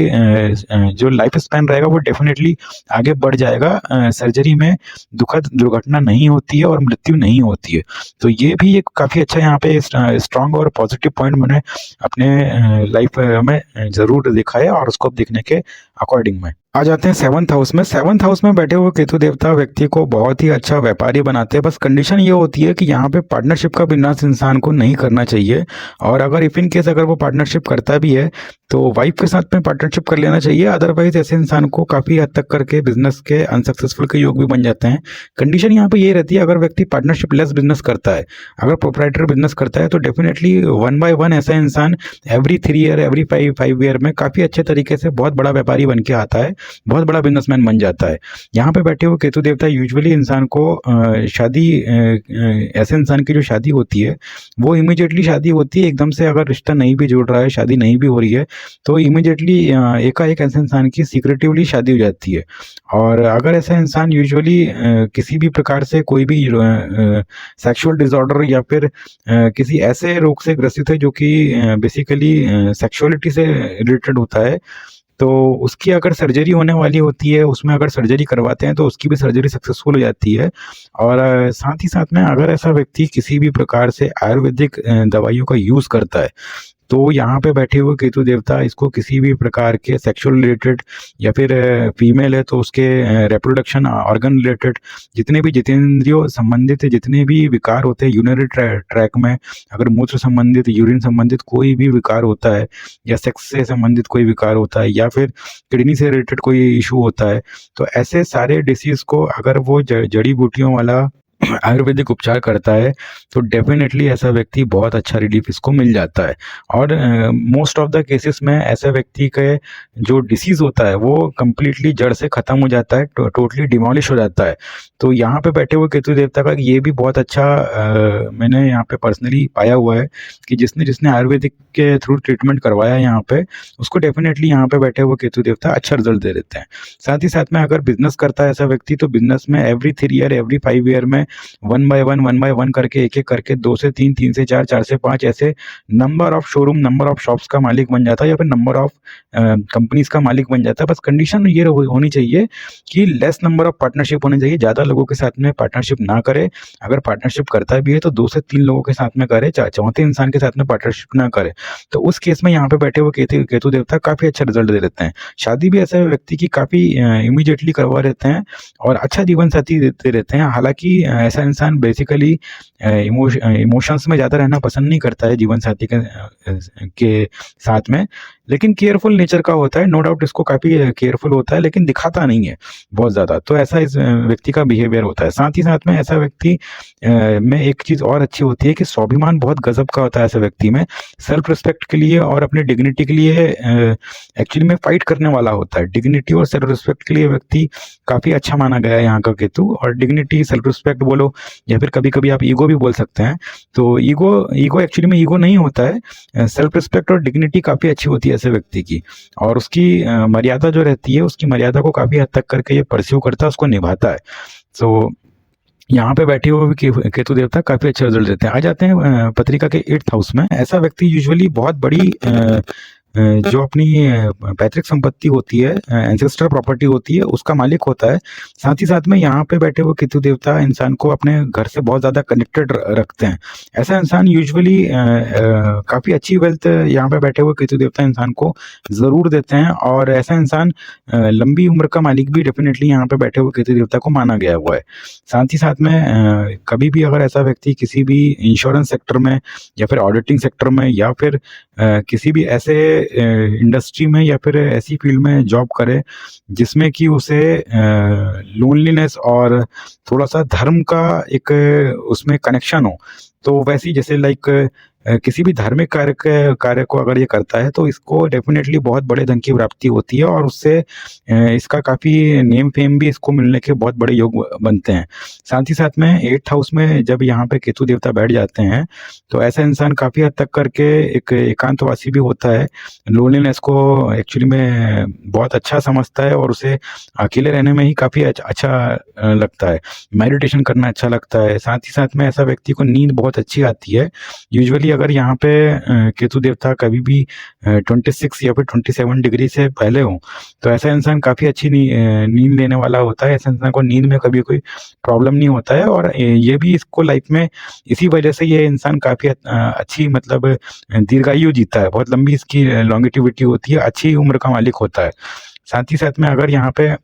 जो लाइफ स्पैन रहेगा वो डेफिनेटली आगे बढ़ जाएगा। सर्जरी में दुखद दुर्घटना नहीं होती है और मृत्यु नहीं होती है। तो ये भी एक काफ़ी अच्छा यहाँ पे स्ट्रांग और पॉजिटिव पॉइंट मैंने अपने लाइफ में ज़रूर देखा है और उसको देखने के अकॉर्डिंग में। आ जाते हैं 7th हाउस में। 7th हाउस में बैठे हुए केतु देवता व्यक्ति को बहुत ही अच्छा व्यापारी बनाते हैं। बस कंडीशन ये होती है कि यहाँ पे पार्टनरशिप का विनाश इंसान को नहीं करना चाहिए, और अगर इफ इन केस अगर वो पार्टनरशिप करता भी है तो वाइफ के साथ में पार्टनरशिप कर लेना चाहिए। अदरवाइज ऐसे इंसान को काफ़ी हद तक करके बिजनेस के अनसक्सेसफुल के योग भी बन जाते हैं। कंडीशन यहाँ पे ये रहती है, अगर व्यक्ति पार्टनरशिप लेस बिजनेस करता है, अगर प्रोप्राइटर बिजनेस करता है तो डेफिनेटली 1 by 1 ऐसा इंसान एवरी 3 ईयर, एवरी 5 ईयर में काफ़ी अच्छे तरीके से बहुत बड़ा व्यापारी बन के आता है, बहुत बड़ा बिजनेसमैन बन जाता है। यहाँ पे बैठे हुए केतु देवता यूजुअली इंसान को ऐसे इंसान की जो शादी होती है वो इमीडिएटली शादी होती है, एकदम से अगर रिश्ता नहीं भी जुड़ रहा है, शादी नहीं भी हो रही है तो इमीडिएटली एकाएक ऐसे इंसान की सीक्रेटिवली शादी हो जाती है। और अगर ऐसा इंसान यूजुअली किसी भी प्रकार से कोई भी सेक्सुअल डिसऑर्डर या फिर किसी ऐसे रोग से ग्रसित है जो कि बेसिकली सेक्सुअलिटी से रिलेटेड होता है, तो उसकी अगर सर्जरी होने वाली होती है, उसमें अगर सर्जरी करवाते हैं तो उसकी भी सर्जरी सक्सेसफुल हो जाती है। और साथ ही साथ में अगर ऐसा व्यक्ति किसी भी प्रकार से आयुर्वेदिक दवाइयों का यूज़ करता है तो यहाँ पे बैठे हुए केतु देवता इसको किसी भी प्रकार के सेक्सुअल रिलेटेड या फिर फीमेल है तो उसके रिप्रोडक्शन ऑर्गन रिलेटेड जितने भी जितेंद्रियों संबंधित जितने भी विकार होते हैं यूरिनरी ट्रैक में, अगर मूत्र संबंधित, यूरिन संबंधित कोई भी विकार होता है या सेक्स से संबंधित कोई विकार होता है या फिर किडनी से रिलेटेड कोई इशू होता है, तो ऐसे सारे डिसीज को अगर वो जड़ी बूटियों वाला आयुर्वेदिक उपचार करता है तो डेफिनेटली ऐसा व्यक्ति बहुत अच्छा रिलीफ इसको मिल जाता है। और मोस्ट ऑफ द केसेस में ऐसे व्यक्ति के जो डिसीज होता है वो कंप्लीटली जड़ से खत्म हो जाता है, टोटली डिमोलिश हो जाता है। तो यहाँ पे बैठे हुए केतु देवता का ये भी बहुत अच्छा मैंने यहाँ पे पर्सनली पाया हुआ है कि जिसने आयुर्वेदिक के थ्रू ट्रीटमेंट करवाया यहाँ पे, उसको डेफिनेटली यहाँ पे बैठे हुए केतु देवता अच्छा रिजल्ट दे देते हैं। साथ ही साथ में अगर बिजनेस करता है ऐसा व्यक्ति तो बिजनेस में एवरी 3 ईयर, एवरी 5 ईयर में वन बाय वन करके एक करके 2 से 3, 3 से 4, 4 से 5 ऐसे number of showroom, number of shops का मालिक बन जाता है या फिर नंबर ऑफ कंपनीज का मालिक बन जाता है। बस कंडीशन ये होनी चाहिए कि लेस नंबर ऑफ पार्टनरशिप होने चाहिए, ज़्यादा लोगों के साथ में पार्टनरशिप ना करे। अगर पार्टनरशिप करता भी है तो 2 से 3 लोगों के साथ में करे, चौथे इंसान के साथ में पार्टनरशिप ना करे। तो उस केस में यहाँ पे बैठे हुए केतु देवता काफ़ी अच्छा रिजल्ट दे देते हैं। शादी भी ऐसे व्यक्ति की काफ़ी इमीडिएटली करवा देते हैं और अच्छा जीवन साथी देते रहते हैं। हालांकि ऐसा इंसान बेसिकली इमोशंस में ज़्यादा रहना पसंद नहीं करता है जीवन साथी के साथ में, लेकिन केयरफुल नेचर का होता है, नो डाउट इसको काफ़ी केयरफुल होता है, लेकिन दिखाता नहीं है बहुत ज़्यादा। तो ऐसा इस व्यक्ति का बिहेवियर होता है। साथ ही साथ में ऐसा व्यक्ति में एक चीज़ और अच्छी होती है कि स्वाभिमान बहुत गजब का होता है ऐसे व्यक्ति में। सेल्फ रिस्पेक्ट के लिए और अपने डिग्निटी के लिए एक्चुअली में फाइट करने वाला होता है। डिग्निटी और सेल्फ रिस्पेक्ट के लिए व्यक्ति काफ़ी अच्छा माना गया है यहाँ का केतु। और डिग्निटी, सेल्फ रिस्पेक्ट बोलो या फिर कभी कभी आप ईगो भी बोल सकते हैं। तो ईगो एक्चुअली में ईगो नहीं होता है। सेल्फ रिस्पेक्ट और डिग्निटी काफ़ी अच्छी होती है ऐसे व्यक्ति की, और उसकी मर्यादा जो रहती है, उसकी मर्यादा को काफ़ी हद तक करके ये परस्यू करता है, उसको निभाता है। तो यहाँ पे बैठे हुए भी केतु देवता काफी अच्छा रिजल्ट देते हैं। आ जाते हैं पत्रिका के 8th हाउस में। ऐसा व्यक्ति यूजुअली बहुत बड़ी जो अपनी पैतृक संपत्ति होती है, एंसेस्ट्रल प्रॉपर्टी होती है, उसका मालिक होता है। साथ ही साथ में यहाँ पे बैठे हुए केतु देवता इंसान को अपने घर से बहुत ज़्यादा कनेक्टेड रखते हैं। ऐसा इंसान यूजुअली काफ़ी अच्छी वेल्थ यहाँ पे बैठे हुए केतु देवता इंसान को ज़रूर देते हैं, और ऐसा इंसान लंबी उम्र का मालिक भी डेफिनेटली यहाँ पे बैठे हुए केतु देवता को माना गया हुआ है। साथ ही साथ में कभी भी अगर ऐसा व्यक्ति किसी भी इंश्योरेंस सेक्टर में या फिर ऑडिटिंग सेक्टर में या फिर किसी भी ऐसे इंडस्ट्री में या फिर ऐसी फील्ड में जॉब करे जिसमें कि उसे लोनलीनेस और थोड़ा सा धर्म का एक उसमें कनेक्शन हो, तो वैसी जैसे लाइक किसी भी धार्मिक कार्य को अगर ये करता है तो इसको डेफिनेटली बहुत बड़े धन की प्राप्ति होती है, और उससे इसका काफ़ी नेम फेम भी इसको मिलने के बहुत बड़े योग बनते हैं। साथ ही साथ में 8th हाउस में जब यहाँ पे केतु देवता बैठ जाते हैं तो ऐसा इंसान काफ़ी हद तक करके एक एकांतवासी भी होता है। लोनलीनेस को एक्चुअली में बहुत अच्छा समझता है और उसे अकेले रहने में ही काफ़ी अच्छा लगता है। मेडिटेशन करना अच्छा लगता है। साथ ही साथ में ऐसा व्यक्ति को नींद बहुत अच्छी आती है। यूजुअली अगर यहाँ पे केतु देवता कभी भी 26 या फिर 27 डिग्री से पहले हो तो ऐसा इंसान काफ़ी अच्छी नींद लेने वाला होता है। ऐसा इंसान को नींद में कभी कोई प्रॉब्लम नहीं होता है, और ये भी इसको लाइफ में इसी वजह से ये इंसान काफ़ी अच्छी मतलब दीर्घायु जीता है। बहुत लंबी इसकी लॉन्गेटिविटी होती है, अच्छी उम्र का मालिक होता है। साथ ही साथ में अगर यहाँ पे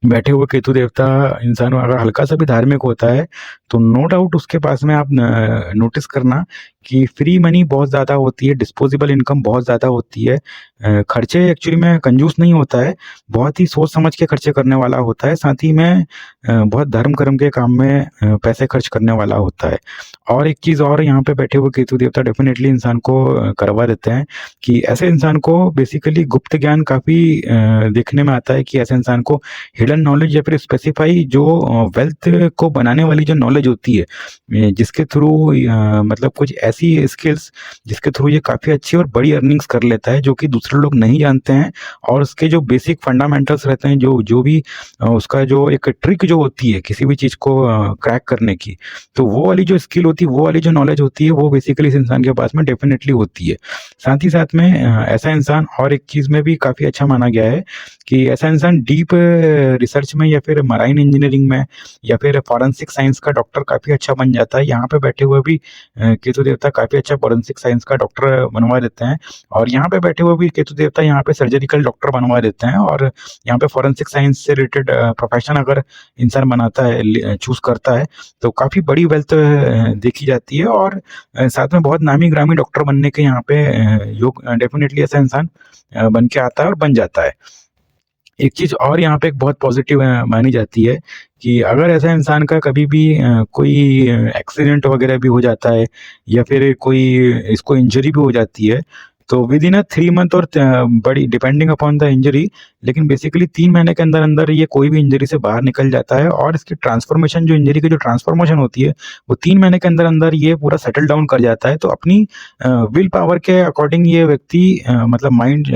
बैठे हुए केतु देवता इंसान अगर हल्का सा भी धार्मिक होता है तो नो डाउट उसके पास में आप नोटिस करना कि फ्री मनी बहुत ज़्यादा होती है, डिस्पोजेबल इनकम बहुत ज़्यादा होती है। खर्चे एक्चुअली में कंजूस नहीं होता है, बहुत ही सोच समझ के खर्चे करने वाला होता है। साथ ही में बहुत धर्म कर्म के काम में पैसे खर्च करने वाला होता है। और एक चीज़ और यहाँ पे बैठे हुए केतु देवता डेफिनेटली इंसान को करवा देते हैं कि ऐसे इंसान को बेसिकली गुप्त ज्ञान काफ़ी देखने में आता है कि ऐसे इंसान को हिडन नॉलेज या फिर स्पेसिफाई जो वेल्थ को बनाने वाली जो नॉलेज होती है, जिसके थ्रू मतलब कुछ ऐसी स्किल्स जिसके थ्रू ये काफ़ी अच्छी और बड़ी अर्निंग्स कर लेता है जो कि दूसरे लोग नहीं जानते हैं। और उसके जो बेसिक फंडामेंटल्स रहते हैं, जो भी उसका जो एक ट्रिक जो होती है किसी भी चीज़ को क्रैक करने की, तो वो वाली जो स्किल होती है, वो वाली जो नॉलेज होती है, वो बेसिकली इस इंसान के पास में डेफिनेटली होती है। साथ ही साथ में ऐसा इंसान और एक चीज़ में भी काफ़ी अच्छा माना गया है कि ऐसा इंसान डीप रिसर्च में या फिर मराइन इंजीनियरिंग में या फिर फॉरेंसिक साइंस का डॉक्टर काफ़ी अच्छा बन जाता है। यहाँ पे बैठे हुए भी केतु देवता काफ़ी अच्छा फॉरेंसिक साइंस का डॉक्टर बनवा देते हैं, और यहाँ पे बैठे हुए भी केतु देवता यहाँ पे सर्जरिकल डॉक्टर बनवा देते हैं। और यहाँ पे फॉरेंसिक साइंस से रिलेटेड प्रोफेशन अगर इंसान बनाता है, चूज करता है, तो काफ़ी बड़ी वेल्थ देखी जाती है। और साथ में बहुत नामी ग्रामी डॉक्टर बनने के यहाँ पे योग डेफिनेटली ऐसा इंसान बन के आता है और बन जाता है। एक चीज़ और यहाँ पे एक बहुत पॉजिटिव मानी जाती है कि अगर ऐसा इंसान का कभी भी कोई एक्सीडेंट वगैरह भी हो जाता है या फिर कोई इसको इंजरी भी हो जाती है, तो विद इन 3 मंथ और बड़ी डिपेंडिंग अपॉन द इंजरी, लेकिन बेसिकली 3 महीने के अंदर अंदर ये कोई भी इंजरी से बाहर निकल जाता है। और इसकी ट्रांसफॉर्मेशन, जो इंजरी की जो ट्रांसफॉर्मेशन होती है, वो 3 महीने के अंदर अंदर ये पूरा सेटल डाउन कर जाता है। तो अपनी विल पावर के अकॉर्डिंग ये व्यक्ति मतलब माइंड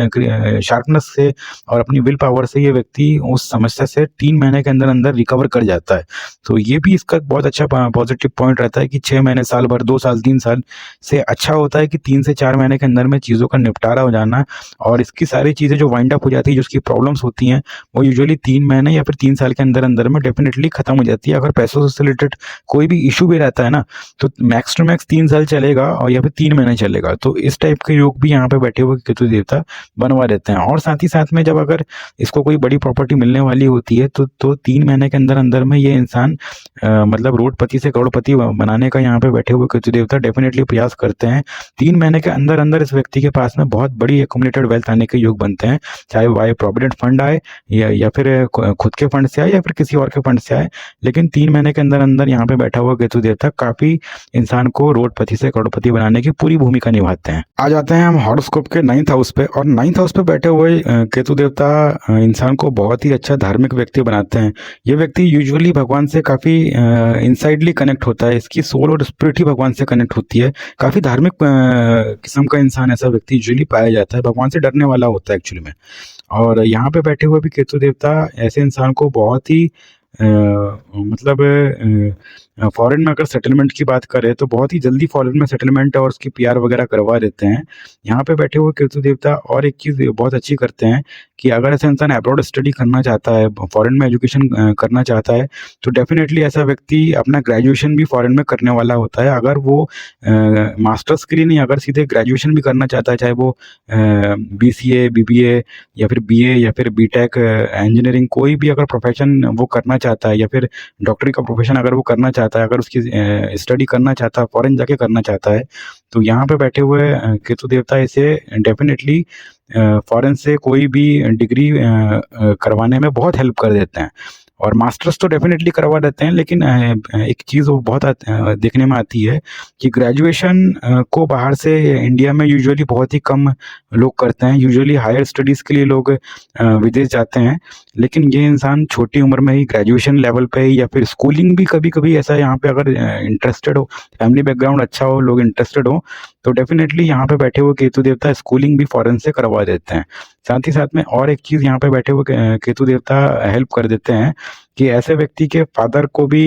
शार्पनेस से और अपनी विल पावर से ये व्यक्ति उस समस्या से 3 महीने के अंदर अंदर रिकवर कर जाता है। तो ये भी इसका बहुत अच्छा पॉजिटिव पॉइंट रहता है कि 6 महीने, साल भर, 2 साल, 3 साल से अच्छा होता है कि 3 से 4 महीने के अंदर में चीज़ों का निपटारा हो जाना। और इसकी सारी चीज़ें जो वाइंड अप हो जाती है, जो उसकी प्रॉब्लम्स होती हैं, वो यूजुअली 3 महीने या फिर 3 साल के अंदर अंदर में डेफिनेटली खत्म हो जाती है। अगर पैसों से रिलेटेड कोई भी इशू भी रहता है ना, तो मैक्स टू मैक्स 3 साल चलेगा और या फिर 3 महीने चलेगा। तो इस टाइप के योग भी यहाँ पे बैठे हुए केतु देवता बनवा देते हैं। और साथ ही साथ में जब अगर इसको कोई बड़ी प्रॉपर्टी मिलने वाली होती है, तो 3 महीने के अंदर अंदर में ये इंसान मतलब रोडपति से करोड़पति बनाने का यहाँ पे बैठे हुए केतु देवता डेफिनेटली प्रयास करते हैं। 3 महीने के अंदर अंदर इस व्यक्ति के पास में बहुत बड़ी एक्यूमुलेटेड वेल्थ आने के योग बनते हैं, चाहे वाई प्रोविडेंट फंड आए या फिर खुद के फंड से आए या फिर किसी और के फंड से आए। लेकिन 3 महीने के अंदर अंदर यहाँ पे बैठा हुआ केतु देवता काफी इंसान को रोडपति से करोड़पति बनाने की पूरी भूमिका निभाते हैं। आ जाते हैं हम हॉरोस्कोप के 9th हाउस पे। और 9th हाउस पे बैठे हुए केतु देवता इंसान को बहुत ही अच्छा धार्मिक व्यक्ति बनाते हैं। ये व्यक्ति यूजुअली भगवान से काफी इनसाइडली कनेक्ट होता है। इसकी सोल और स्पिरिट ही भगवान से कनेक्ट होती है। काफी धार्मिक किस्म का इंसान ऐसा व्यक्ति यूजुअली पाया जाता है, भगवान से डरने वाला होता है एक्चुअली में। और यहाँ पे बैठे हुए भी केतु देवता ऐसे इंसान को बहुत ही मतलब फॉरेन में अगर सेटलमेंट की बात करें तो बहुत ही जल्दी फॉरेन में सेटलमेंट और उसकी पीआर वगैरह करवा देते हैं। यहाँ पे बैठे हुए केतु देवता और एक चीज़ बहुत अच्छी करते हैं कि अगर ऐसा इंसान अब्रॉड स्टडी करना चाहता है, फॉरेन में एजुकेशन करना चाहता है, तो डेफिनेटली ऐसा व्यक्ति अपना ग्रेजुएशन भी फॉरेन में करने वाला होता है। अगर वो मास्टर्स के लिए नहीं, अगर सीधे ग्रेजुएशन भी करना चाहता है, चाहे वो BCA, BBA या फिर BA या फिर BTech, इंजीनियरिंग, कोई भी अगर प्रोफेशन वो करना चाहता है या फिर डॉक्टरी का प्रोफेशन अगर वो करना चाहता है, अगर उसकी स्टडी करना चाहता है, फॉरेन जाके करना चाहता है, तो यहाँ पे बैठे हुए केतु देवता इसे डेफिनेटली फॉरेन से कोई भी डिग्री करवाने में बहुत हेल्प कर देते हैं। और मास्टर्स तो डेफिनेटली करवा देते हैं, लेकिन एक चीज़ वो बहुत देखने में आती है कि ग्रेजुएशन को बाहर से इंडिया में यूजुअली बहुत ही कम लोग करते हैं। यूजुअली हायर स्टडीज़ के लिए लोग विदेश जाते हैं, लेकिन ये इंसान छोटी उम्र में ही ग्रेजुएशन लेवल पे ही या फिर स्कूलिंग भी कभी कभी ऐसा, यहाँ पे अगर इंटरेस्टेड हो, फैमिली बैकग्राउंड अच्छा हो, लोग इंटरेस्टेड हो, तो डेफिनेटली यहाँ पे बैठे हुए केतु देवता स्कूलिंग भी फॉरेन से करवा देते हैं। साथ ही साथ में और एक चीज़ यहाँ पे बैठे हुए केतु देवता हेल्प कर देते हैं कि ऐसे व्यक्ति के फादर को भी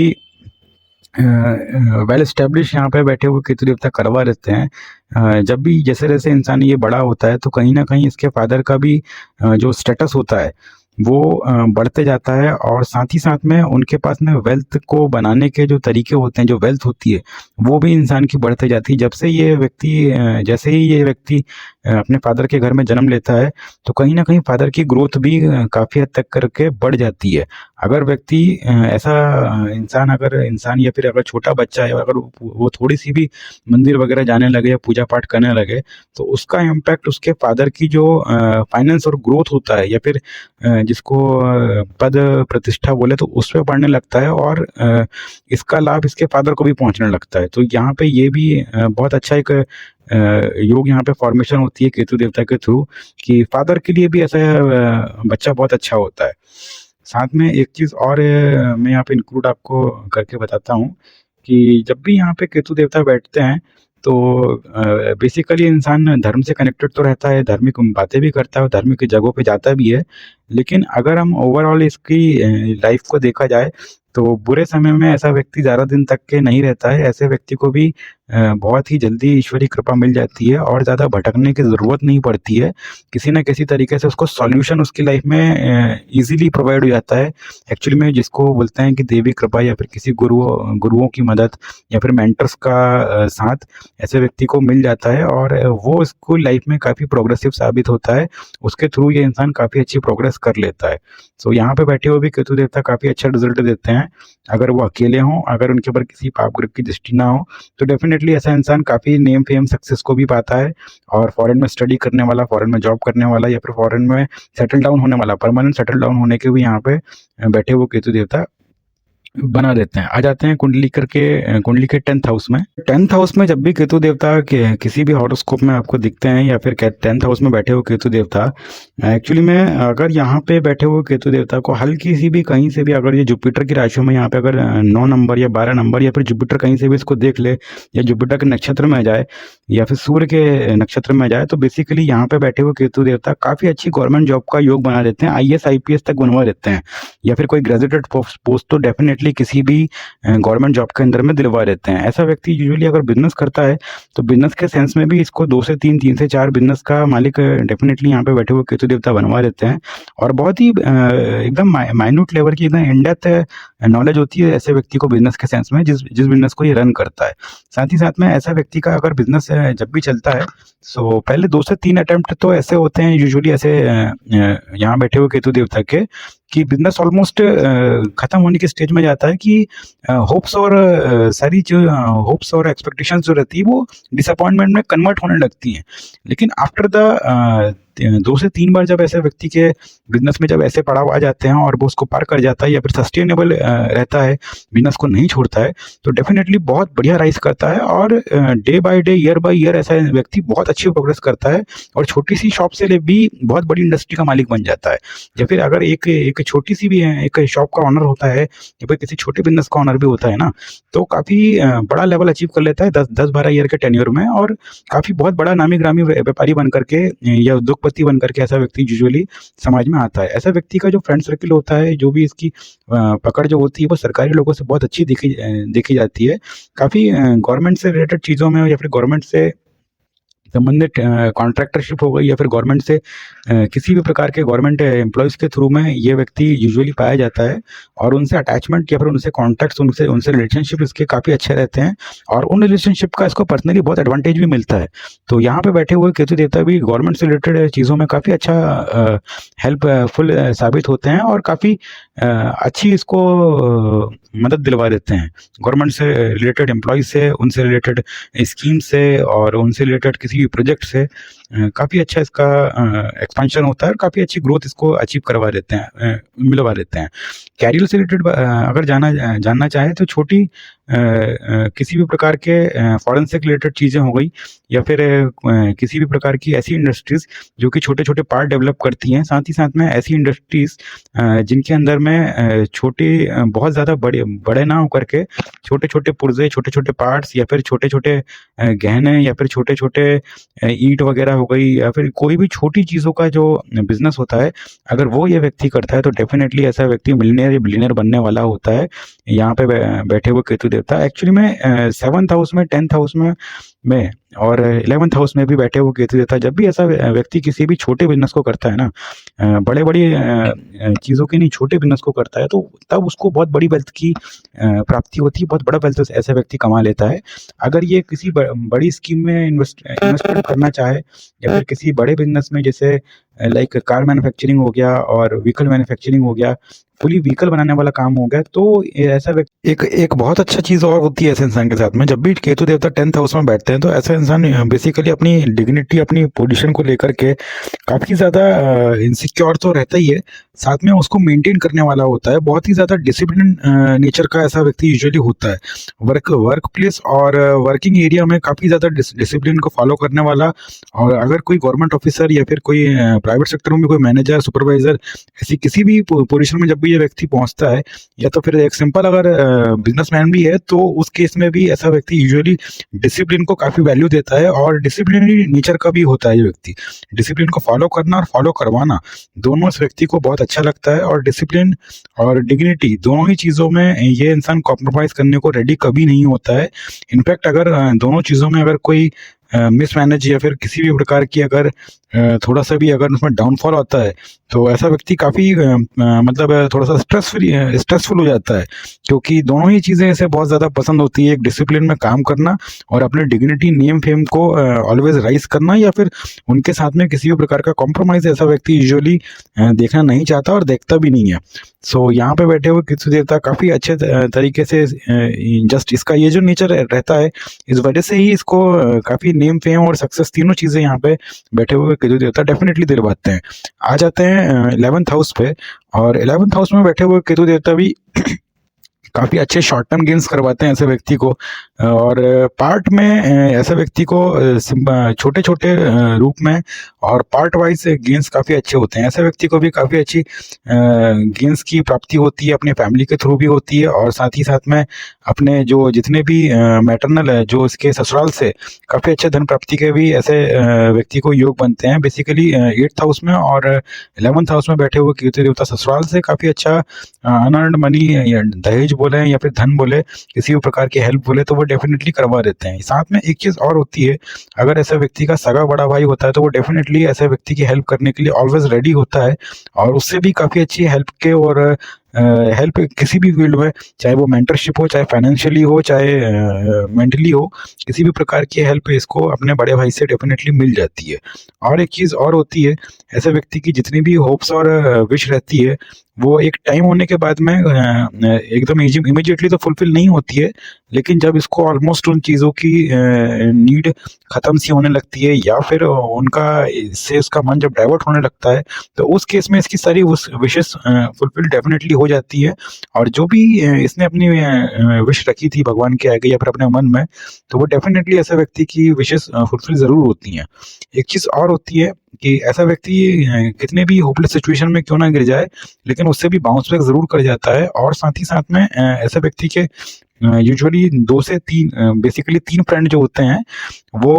वेल एस्टेब्लिश यहाँ पे बैठे हुए केतु देवता करवा देते हैं। जब भी जैसे जैसे इंसान ये बड़ा होता है, तो कहीं ना कहीं इसके फादर का भी जो स्टेटस होता है वो बढ़ते जाता है। और साथ ही साथ में उनके पास में वेल्थ को बनाने के जो तरीके होते हैं, जो वेल्थ होती है, वो भी इंसान की बढ़ते जाती है। जब से ये व्यक्ति जैसे ही ये व्यक्ति अपने फादर के घर में जन्म लेता है, तो कहीं ना कहीं फादर की ग्रोथ भी काफ़ी हद तक करके बढ़ जाती है। अगर व्यक्ति ऐसा इंसान या फिर अगर छोटा बच्चा है, अगर वो थोड़ी सी भी मंदिर वगैरह जाने लगे या पूजा पाठ करने लगे, तो उसका इम्पैक्ट उसके फादर की जो फाइनेंस और ग्रोथ होता है, या फिर जिसको पद प्रतिष्ठा बोले, तो उस पर पड़ने लगता है और इसका लाभ इसके फादर को भी पहुंचने लगता है। तो यहाँ पे ये भी बहुत अच्छा एक योग यहाँ पे फॉर्मेशन होती है केतु देवता के थ्रू, कि फादर के लिए भी ऐसा बच्चा बहुत अच्छा होता है। साथ में एक चीज़ और मैं यहाँ पे इंक्लूड आपको करके बताता हूँ कि जब भी यहाँ पे केतु देवता बैठते हैं, तो बेसिकली इंसान धर्म से कनेक्टेड तो रहता है, धार्मिक बातें भी करता है और धार्मिक जगहों पे जाता भी है। लेकिन अगर हम ओवरऑल इसकी लाइफ को देखा जाए, तो बुरे समय में ऐसा व्यक्ति ज़्यादा दिन तक के नहीं रहता है। ऐसे व्यक्ति को भी बहुत ही जल्दी ईश्वरीय कृपा मिल जाती है और ज़्यादा भटकने की ज़रूरत नहीं पड़ती है। किसी न किसी तरीके से उसको सॉल्यूशन उसकी लाइफ में ईजिली प्रोवाइड हो जाता है। एक्चुअली में जिसको बोलते हैं कि देवी कृपा, या फिर किसी गुरुओं की मदद, या फिर मेंटर्स का साथ ऐसे व्यक्ति को मिल जाता है, और वो इसको लाइफ में काफ़ी प्रोग्रेसिव साबित होता है। उसके थ्रू ये इंसान काफ़ी अच्छी प्रोग्रेस कर लेता है। सो यहाँ पे बैठे हुए भी केतु देवता काफ़ी अच्छा रिजल्ट देते हैं। अगर वो अकेले हों, अगर उनके ऊपर किसी पाप ग्रह की दृष्टि ना हो, तो डेफिनेटली ऐसा इंसान काफ़ी नेम फेम सक्सेस को भी पाता है। और फॉरेन में स्टडी करने वाला, फॉरेन में जॉब करने वाला, या फिर फॉरेन में सेटल डाउन होने वाला, परमानेंट सेटल डाउन होने के भी यहाँ पे बैठे हुए केतु देवता बना देते हैं। आ जाते हैं कुंडली के 10th हाउस में। 10th हाउस में जब भी केतु देवता के किसी भी हॉरोस्कोप में आपको दिखते हैं या फिर 10th हाउस में बैठे हुए केतु देवता, एक्चुअली में अगर यहाँ पे बैठे हुए केतु देवता को हल्की सी भी कहीं से भी, अगर ये जुपिटर की राशियों में यहाँ पे अगर 9 नंबर या 12 नंबर या फिर जुपिटर कहीं से भी इसको देख ले, या जुपिटर के नक्षत्र में आ जाए या फिर सूर्य के नक्षत्र में आ जाए, तो बेसिकली यहाँ पे बैठे हुए केतु देवता काफ़ी अच्छी गवर्नमेंट जॉब का योग बना देते हैं, आईएएस आईपीएस तक बनवा देते हैं, या फिर कोई ग्रेजुएटेड पोस्ट तो डेफिनेटली किसी भी गवर्नमेंट जॉब के अंदर में दिलवा देते हैं। ऐसा व्यक्ति यूजुअली अगर बिजनेस करता है तो बिजनेस के सेंस में भी इसको 2 से 3, 3 से 4 बिजनेस का मालिक डेफिनेटली यहाँ पे बैठे हुए केतु देवता बनवा देते हैं। और बहुत ही एकदम माइन्यूट लेवल की, एकदम इन डेप्थ नॉलेज होती है ऐसे व्यक्ति को बिजनेस के सेंस में, जिस बिजनेस को ये रन करता है। साथ ही साथ में ऐसा व्यक्ति का अगर बिजनेस जब भी चलता है, सो पहले 2 से 3 अटेम्प्ट तो ऐसे होते हैं यूजुअली ऐसे यहाँ बैठे हुए केतु देवता के, कि बिजनेस ऑलमोस्ट खत्म होने के स्टेज में जाता है, कि होप्स और सारी जो होप्स और एक्सपेक्टेशंस जो रहती है वो डिसअपॉइंटमेंट में कन्वर्ट होने लगती हैं। लेकिन आफ्टर द 2 से 3 बार जब ऐसे व्यक्ति के बिजनेस में जब ऐसे पड़ाव आ जाते हैं और वो उसको पार कर जाता है या फिर सस्टेनेबल रहता है, बिजनेस को नहीं छोड़ता है, तो डेफिनेटली बहुत बढ़िया राइज करता है और day by day, year by year ऐसा व्यक्ति बहुत अच्छी प्रोग्रेस करता है और छोटी सी शॉप से भी बहुत बड़ी इंडस्ट्री का मालिक बन जाता है। या फिर अगर एक छोटी सी भी एक शॉप का ऑनर होता है या फिर किसी छोटे बिजनेस का ऑनर भी होता है ना, तो काफ़ी बड़ा लेवल अचीव कर लेता है 10-12 ईयर के टेन्योर में, और काफ़ी बहुत बड़ा नामी ग्रामी व्यापारी बन करके या उद्योगपति बन करके ऐसा व्यक्ति यूजुअली समाज में आता है। ऐसा व्यक्ति का जो फ्रेंड सर्किल होता है, जो भी इसकी पकड़ जो होती है, वो सरकारी लोगों से बहुत अच्छी देखी जाती है। काफ़ी गवर्नमेंट से रिलेटेड चीज़ों में या फिर गवर्नमेंट से संबंधित कॉन्ट्रैक्टरशिप हो गई या फिर गवर्नमेंट से किसी भी प्रकार के गवर्नमेंट एम्प्लॉयज़ के थ्रू में ये व्यक्ति यूजुअली पाया जाता है, और उनसे अटैचमेंट या फिर उनसे कॉन्टैक्ट्स, उनसे रिलेशनशिप इसके काफ़ी अच्छे रहते हैं, और उन रिलेशनशिप का इसको पर्सनली बहुत एडवांटेज भी मिलता है। तो यहाँ पे बैठे हुए केतु देवता भी गवर्नमेंट से रिलेटेड चीज़ों में काफ़ी अच्छा हेल्पफुल साबित होते हैं, और काफ़ी अच्छी इसको मदद दिलवा देते हैं गवर्नमेंट से रिलेटेड एम्प्लॉयज़ से, उनसे रिलेटेड स्कीम से और उनसे रिलेटेड किसी भी प्रोजेक्ट से। काफ़ी अच्छा इसका एक्सपेंशन होता है और काफ़ी अच्छी ग्रोथ इसको अचीव करवा देते हैं, मिलवा देते हैं। कैरियर से रिलेटेड अगर जानना चाहें तो छोटी किसी भी प्रकार के फॉरेन से रिलेटेड चीज़ें हो गई, या फिर किसी भी प्रकार की ऐसी इंडस्ट्रीज़ जो कि छोटे छोटे पार्ट डेवलप करती हैं, साथ ही साथ में ऐसी इंडस्ट्रीज़ जिनके अंदर में छोटे बहुत ज़्यादा बड़े ना होकर के छोटे छोटे पुर्जे, छोटे छोटे पार्ट्स, या फिर छोटे छोटे गहने, या फिर छोटे छोटे ईंट वगैरह हो गई, या फिर कोई भी छोटी चीज़ों का जो बिजनेस होता है, अगर वो ये व्यक्ति करता है तो डेफिनेटली ऐसा व्यक्ति मिलियनेयर या बिलियनेयर बनने वाला होता है। यहाँ पे बैठे हुए केतु देवता एक्चुअली में 7th हाउस में, 10th हाउस में और 11th हाउस में भी बैठे हुए केतु देवता, जब भी ऐसा व्यक्ति किसी भी छोटे बिजनेस को करता है ना, बड़े बड़ी चीज़ों के नहीं, छोटे बिजनेस को करता है, तो तब उसको बहुत बड़ी वेल्थ की प्राप्ति होती है, बहुत बड़ा वेल्थ ऐसा व्यक्ति कमा लेता है। अगर ये किसी बड़ी स्कीम में इन्वेस्टमेंट करना चाहे, या फिर किसी बड़े बिजनेस में, जैसे लाइक कार मैन्युफैक्चरिंग हो गया और व्हीकल मैन्युफैक्चरिंग हो गया, फुली व्हीकल बनाने वाला काम हो गया, तो ऐसा व्यक्ति एक बहुत अच्छा चीज़ और होती है ऐसे इंसान के साथ में, जब भी केतु देवता 10th हाउस में बैठते हैं तो ऐसा इंसान बेसिकली अपनी डिग्निटी, अपनी पोजीशन को लेकर के काफ़ी ज़्यादा इनसिक्योर तो रहता ही है, साथ में उसको मेंटेन करने वाला होता है। बहुत ही ज़्यादा डिसिप्लिन नेचर का ऐसा व्यक्ति यूजुअली होता है। वर्क प्लेस और वर्किंग एरिया में काफ़ी ज़्यादा डिसिप्लिन को फॉलो करने वाला, और अगर कोई गवर्नमेंट ऑफिसर या फिर कोई प्राइवेट सेक्टर में कोई मैनेजर, सुपरवाइजर, ऐसी किसी भी पोजीशन में जब भी ये व्यक्ति पहुंचता है, या तो फिर एक सिंपल अगर बिजनेसमैन भी है, तो उस केस में भी ऐसा व्यक्ति यूजुअली डिसिप्लिन को काफ़ी वैल्यू देता है, और डिसिप्लिनरी नेचर का भी होता है ये व्यक्ति। डिसिप्लिन को फॉलो करना और फॉलो करवाना दोनों इस व्यक्ति को बहुत अच्छा लगता है, और डिसिप्लिन और डिग्निटी दोनों ही चीज़ों में ये इंसान कॉम्प्रोमाइज़ करने को रेडी कभी नहीं होता है। इनफैक्ट अगर दोनों चीज़ों में अगर कोई मिसमैनेज या फिर किसी भी प्रकार की अगर थोड़ा सा भी अगर उसमें डाउनफॉल आता है, तो ऐसा व्यक्ति काफ़ी मतलब थोड़ा सा स्ट्रेसफुल हो जाता है, क्योंकि दोनों ही चीज़ें ऐसे बहुत ज़्यादा पसंद होती है, एक डिसिप्लिन में काम करना और अपने डिग्निटी, नेम फेम को ऑलवेज राइज करना, या फिर उनके साथ में किसी भी प्रकार का कॉम्प्रोमाइज़ ऐसा व्यक्ति यूजुअली देखना नहीं चाहता और देखता भी नहीं है। सो यहाँ पे बैठे हुए केतु देवता काफ़ी अच्छे तरीके से जस्ट इसका ये जो नेचर रहता है, इस वजह से ही इसको काफ़ी नेम फेम और सक्सेस तीनों चीज़ें यहाँ पे बैठे हुए केतु देवता डेफिनेटली दिलवाते हैं। आ जाते हैं 11th हाउस पे, और 11th हाउस में बैठे हुए केतु देवता भी काफ़ी अच्छे शॉर्ट टर्म गेन्स करवाते हैं ऐसे व्यक्ति को। और पार्ट में ऐसे व्यक्ति को छोटे छोटे रूप में और पार्ट वाइज गेन्स काफ़ी अच्छे होते हैं। ऐसे व्यक्ति को भी काफ़ी अच्छी गेन्स की प्राप्ति होती है, अपने फैमिली के थ्रू भी होती है, और साथ ही साथ में अपने जो जितने भी मैटरनल है, जो इसके ससुराल से काफ़ी अच्छे धन प्राप्ति के भी ऐसे व्यक्ति को योग बनते हैं। बेसिकली 8th हाउस में और 11th हाउस में बैठे हुए केतु देवता ससुराल से काफ़ी अच्छा अनअर्न्ड मनी, दहेज बोले या फिर धन बोले, किसी भी प्रकार की हेल्प बोले, तो वो डेफिनेटली करवा देते हैं। साथ में एक चीज़ और होती है, अगर ऐसे व्यक्ति का सगा बड़ा भाई होता है तो वो डेफिनेटली ऐसे व्यक्ति की हेल्प करने के लिए ऑलवेज रेडी होता है, और उससे भी काफ़ी अच्छी हेल्प के और हेल्प किसी भी फील्ड में, चाहे वो मेंटरशिप हो, चाहे फाइनेंशियली हो, चाहे मेंटली हो, किसी भी प्रकार की हेल्प इसको अपने बड़े भाई से डेफिनेटली मिल जाती है। और एक चीज़ और होती है, ऐसे व्यक्ति की जितनी भी होप्स और विश रहती है, वो एक टाइम होने के बाद में एकदम इमीडिएटली तो फुलफिल नहीं होती है, लेकिन जब इसको ऑलमोस्ट उन चीज़ों की नीड ख़त्म सी होने लगती है, या फिर उनका इससे उसका मन जब डाइवर्ट होने लगता है, तो उस केस में इसकी सारी उस विशेस फुलफिल डेफिनेटली हो जाती है। और जो भी इसने अपनी विश रखी थी भगवान के आगे या फिर अपने मन में, तो वो डेफिनेटली ऐसे व्यक्ति की विशेस फुलफिल ज़रूर होती हैं। एक चीज़ और होती है कि ऐसा व्यक्ति कितने भी होपलेस सिचुएशन में क्यों ना गिर जाए, लेकिन उससे भी बाउंस बैक ज़रूर कर जाता है। और साथ ही साथ में ऐसे व्यक्ति के यूजुअली 2 से 3 बेसिकली 3 फ्रेंड जो होते हैं, वो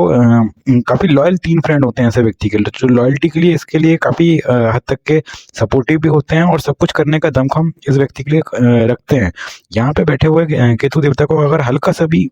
काफ़ी लॉयल 3 फ्रेंड होते हैं ऐसे व्यक्ति के, जो लॉयल्टी के लिए इसके लिए काफ़ी हद तक के सपोर्टिव भी होते हैं, और सब कुछ करने का दमखम इस व्यक्ति के लिए रखते हैं। यहाँ पे बैठे हुए केतु देवता को अगर हल्का सा भी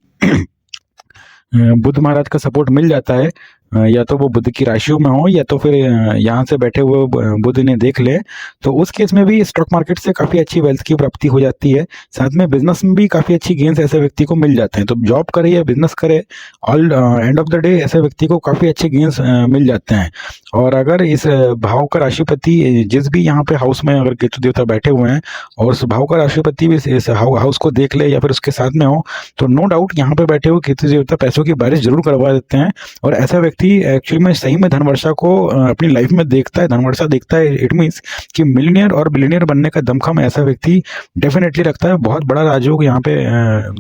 बुध महाराज का सपोर्ट मिल जाता है, या तो वो बुध की राशियों में हो, या तो फिर यहाँ से बैठे हुए बुध इन्हें देख ले, तो उस केस में भी स्टॉक मार्केट से काफ़ी अच्छी वेल्थ की प्राप्ति हो जाती है। साथ में बिजनेस में भी काफ़ी अच्छी गेन्स ऐसे व्यक्ति को मिल जाते हैं। तो जॉब करे या बिजनेस करे, all end of the day ऐसे व्यक्ति को काफ़ी अच्छे गेन्स मिल जाते हैं। और अगर इस भाव का राशिपति जिस भी यहाँ पे हाउस में अगर केतु देवता बैठे हुए हैं, और उस भाव का राशिपति भी इस हाउस को देख ले या फिर उसके साथ में हो, तो नो डाउट यहाँ पे बैठे हुए केतु देवता पैसों की बारिश जरूर करवा देते हैं। और ऐसा व्यक्ति एक्चुअली में सही में धनवर्षा को अपनी लाइफ में देखता है, धनवर्षा देखता है। इट मीन्स कि मिलियनियर और बिलियनियर बनने का दमखम ऐसा व्यक्ति डेफिनेटली रखता है। बहुत बड़ा राजयोग यहाँ पे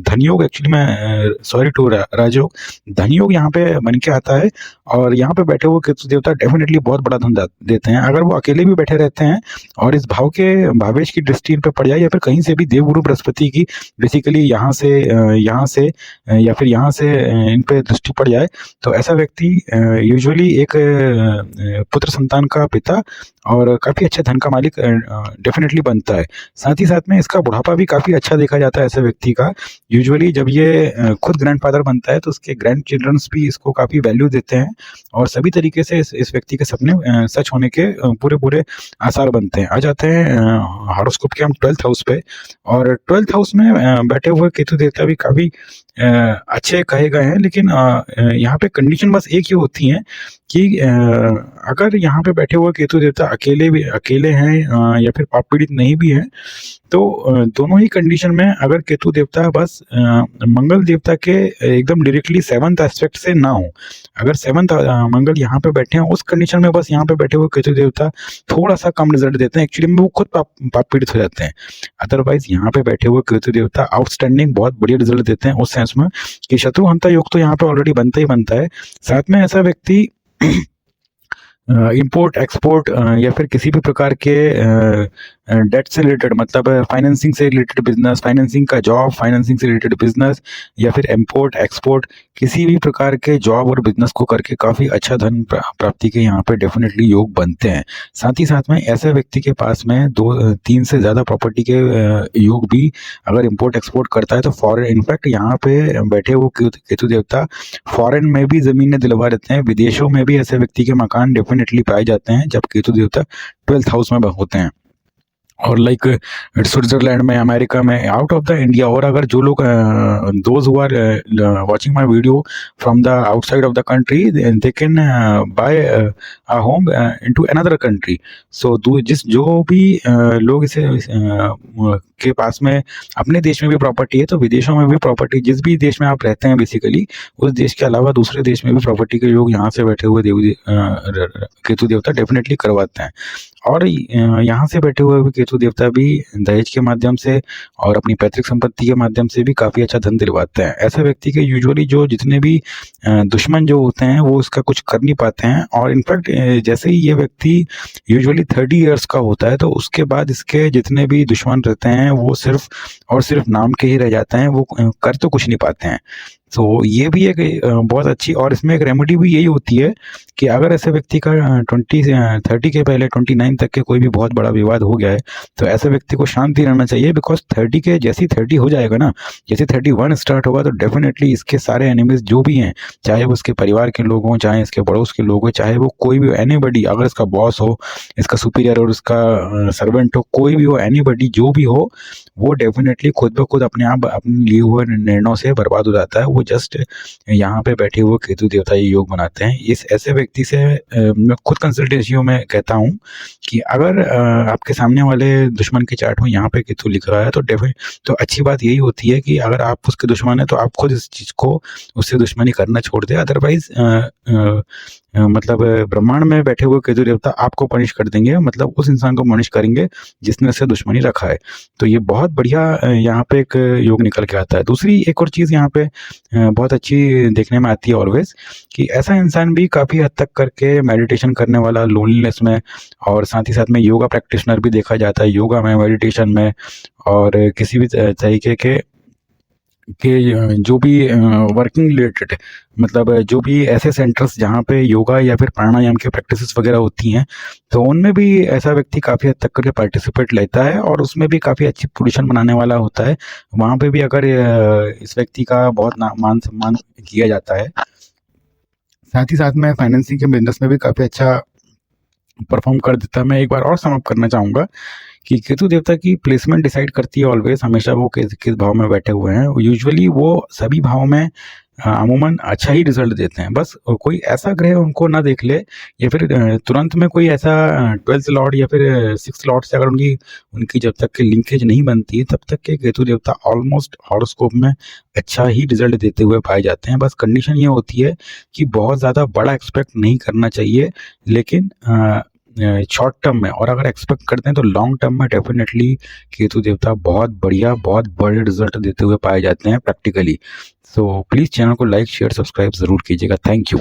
धनयोग, एक्चुअली में सॉरी टू राजयोग, धनयोग यहाँ पे बन के आता है। और यहाँ पे बैठे हुए केतु देवता डेफिनेटली बहुत बड़ा धन देते हैं। अगर वो अकेले भी बैठे रहते हैं और इस भाव के भावेश की दृष्टि इन पे पड़ जाए, या फिर कहीं से भी देवगुरु बृहस्पति की बेसिकली यहाँ से या फिर यहाँ से इन पे दृष्टि पड़ जाए, तो ऐसा व्यक्ति यूजुअली एक पुत्र संतान का पिता और काफ़ी अच्छे धन का मालिक डेफिनेटली बनता है। साथ ही साथ में इसका बुढ़ापा भी काफ़ी अच्छा देखा जाता है ऐसे व्यक्ति का। यूजुअली जब ये खुद ग्रैंडफादर बनता है, तो उसके ग्रैंड चिल्ड्रंस भी इसको काफ़ी वैल्यू देते हैं, और सभी तरीके से इस व्यक्ति के सपने सच होने के पूरे आसार बनते हैं। आ जाते हैं हॉरोस्कोप के हम 12th हाउस पे, और 12th हाउस में बैठे हुए केतु देवता भी काफ़ी अच्छे कहे गए हैं। लेकिन यहाँ पे कंडीशन बस एक ही होती है कि अगर यहाँ पे बैठे हुए केतु देवता अकेले हैं या फिर पाप पीड़ित नहीं भी हैं, तो दोनों ही कंडीशन में अगर केतु देवता बस मंगल देवता के एकदम डायरेक्टली 7th एस्पेक्ट से ना हो, अगर 7th मंगल यहाँ पे बैठे हैं, उस कंडीशन में बस यहाँ पे बैठे हुए केतु देवता थोड़ा सा कम रिजल्ट देते हैं। एक्चुअली में वो खुद पाप पीड़ित हो जाते हैं। अदरवाइज यहाँ पे बैठे हुए केतु देवता आउटस्टैंडिंग बहुत बढ़िया रिजल्ट देते हैं, उस सेंस में कि शत्रु हंता योग तो यहाँ पे ऑलरेडी बनता ही बनता है। साथ में ऐसा व्यक्ति इंपोर्ट एक्सपोर्ट या फिर किसी भी प्रकार के डेट से रिलेटेड, मतलब फाइनेंसिंग से रिलेटेड बिजनेस, फाइनेंसिंग का जॉब, फाइनेंसिंग से रिलेटेड बिजनेस, या फिर इंपोर्ट एक्सपोर्ट, किसी भी प्रकार के जॉब और बिजनेस को करके काफ़ी अच्छा धन प्राप्ति के यहाँ पे डेफिनेटली योग बनते हैं। साथ ही साथ में ऐसे व्यक्ति के पास में 2-3 से ज़्यादा प्रॉपर्टी के योग भी अगर इंपोर्ट एक्सपोर्ट करता है, तो फॉरेन, इनफैक्ट यहाँ पे बैठे हुए केतु देवता फॉरेन में भी ज़मीनें दिलवा देते हैं। विदेशों में भी ऐसे व्यक्ति के मकान डेफिनेटली पाए जाते हैं जब केतु देवता 12th हाउस में होते हैं। और लाइक स्विट्जरलैंड में, अमेरिका में, आउट ऑफ द इंडिया, और अगर जो लोग those who are watching my video from the outside of the country, they can buy a home into another country. So जो भी लोग इसे के पास में अपने देश में भी प्रॉपर्टी है, तो विदेशों में भी प्रॉपर्टी, जिस भी देश में आप रहते हैं बेसिकली, उस देश के अलावा दूसरे देश में भी प्रॉपर्टी के योग यहाँ से बैठे हुए केतु देवता डेफिनेटली करवाते हैं। और यहाँ से बैठे हुए भी केतु देवता भी दहेज के माध्यम से और अपनी पैतृक संपत्ति के माध्यम से भी काफ़ी अच्छा धन दिलवाते हैं। ऐसे व्यक्ति के यूजुअली जो जितने भी दुश्मन जो होते हैं वो इसका कुछ कर नहीं पाते हैं, और इनफैक्ट जैसे ही ये व्यक्ति यूजुअली 30 ईयर्स का होता है तो उसके बाद इसके जितने भी दुश्मन रहते हैं वो सिर्फ और सिर्फ नाम के ही रह जाते हैं, वो कर तो कुछ नहीं पाते हैं। तो ये भी एक बहुत अच्छी, और इसमें एक रेमेडी भी यही होती है कि अगर ऐसे व्यक्ति का 30 के पहले 29 तक के कोई भी बहुत बड़ा विवाद हो गया है तो ऐसे व्यक्ति को शांति रहना चाहिए, बिकॉज 30 के जैसे 30 हो जाएगा ना, जैसे 31 स्टार्ट होगा तो डेफिनेटली इसके सारे एनिमीज जो भी हैं, चाहे वो उसके परिवार के लोग हों, चाहे इसके पड़ोस के लोग हों, चाहे वो कोई भी एनीबडी, अगर इसका बॉस हो, इसका सुपीरियर और इसका सर्वेंट हो, कोई भी हो, एनीबडी जो भी हो, वो डेफिनेटली खुद ब खुद अपने आप अपने लिए हुए निर्णयों से बर्बाद हो जाता है। वो जस्ट यहाँ पे बैठे हुए केतु देवता ये योग बनाते हैं। इस ऐसे व्यक्ति से मैं खुद कंसल्टेंसियों में कहता हूँ कि अगर आपके सामने वाले दुश्मन के चार्ट में यहाँ पे केतु लिख रहा है तो अच्छी बात यही होती है कि अगर आप उसके दुश्मन है तो आप खुद इस चीज़ को उससे दुश्मनी करना छोड़ दें, अदरवाइज मतलब ब्रह्मांड में बैठे हुए केतु देवता आपको पनिश कर देंगे, मतलब उस इंसान को पनिश करेंगे जिसने उससे दुश्मनी रखा है। तो ये बहुत बढ़िया यहाँ पे एक योग निकल के आता है। दूसरी एक और चीज़ यहाँ पे बहुत अच्छी देखने में आती है ऑलवेज, कि ऐसा इंसान भी काफ़ी हद तक करके मेडिटेशन करने वाला, लोनलीनेस में, और साथ ही साथ में योगा प्रैक्टिशनर भी देखा जाता है, योगा में, मेडिटेशन में, और किसी भी तरीके के जो भी वर्किंग रिलेटेड, मतलब जो भी ऐसे सेंटर्स जहाँ पे योगा या फिर प्राणायाम के प्रैक्टिसेस वगैरह होती हैं, तो उनमें भी ऐसा व्यक्ति काफ़ी हद तक करके पार्टिसिपेट लेता है और उसमें भी काफ़ी अच्छी पोजीशन बनाने वाला होता है। वहाँ पे भी अगर इस व्यक्ति का बहुत मान सम्मान किया जाता है। साथ ही साथ में फाइनेंसिंग के बिजनेस में भी काफ़ी अच्छा परफॉर्म कर देता है। मैं एक बार और सम अप करना चाहूँगा कि केतु देवता की प्लेसमेंट डिसाइड करती है ऑलवेज, हमेशा वो किस भाव में बैठे हुए हैं। यूजुअली वो सभी भाव में अमूमन अच्छा ही रिजल्ट देते हैं। बस कोई ऐसा ग्रह उनको ना देख ले, या फिर तुरंत में कोई ऐसा 12th लॉर्ड या फिर 6th लॉर्ड से अगर उनकी जब तक की लिंकेज नहीं बनती है तब तक के केतु देवता ऑलमोस्ट हॉरोस्कोप में अच्छा ही रिजल्ट देते हुए पाए जाते हैं। बस कंडीशन ये होती है कि बहुत ज़्यादा बड़ा एक्सपेक्ट नहीं करना चाहिए, लेकिन शॉर्ट टर्म में, और अगर एक्सपेक्ट करते हैं तो लॉन्ग टर्म में डेफिनेटली केतु देवता बहुत बढ़िया, बहुत बड़े रिजल्ट देते हुए पाए जाते हैं प्रैक्टिकली। सो प्लीज़ चैनल को लाइक, शेयर, सब्सक्राइब ज़रूर कीजिएगा। Thank you.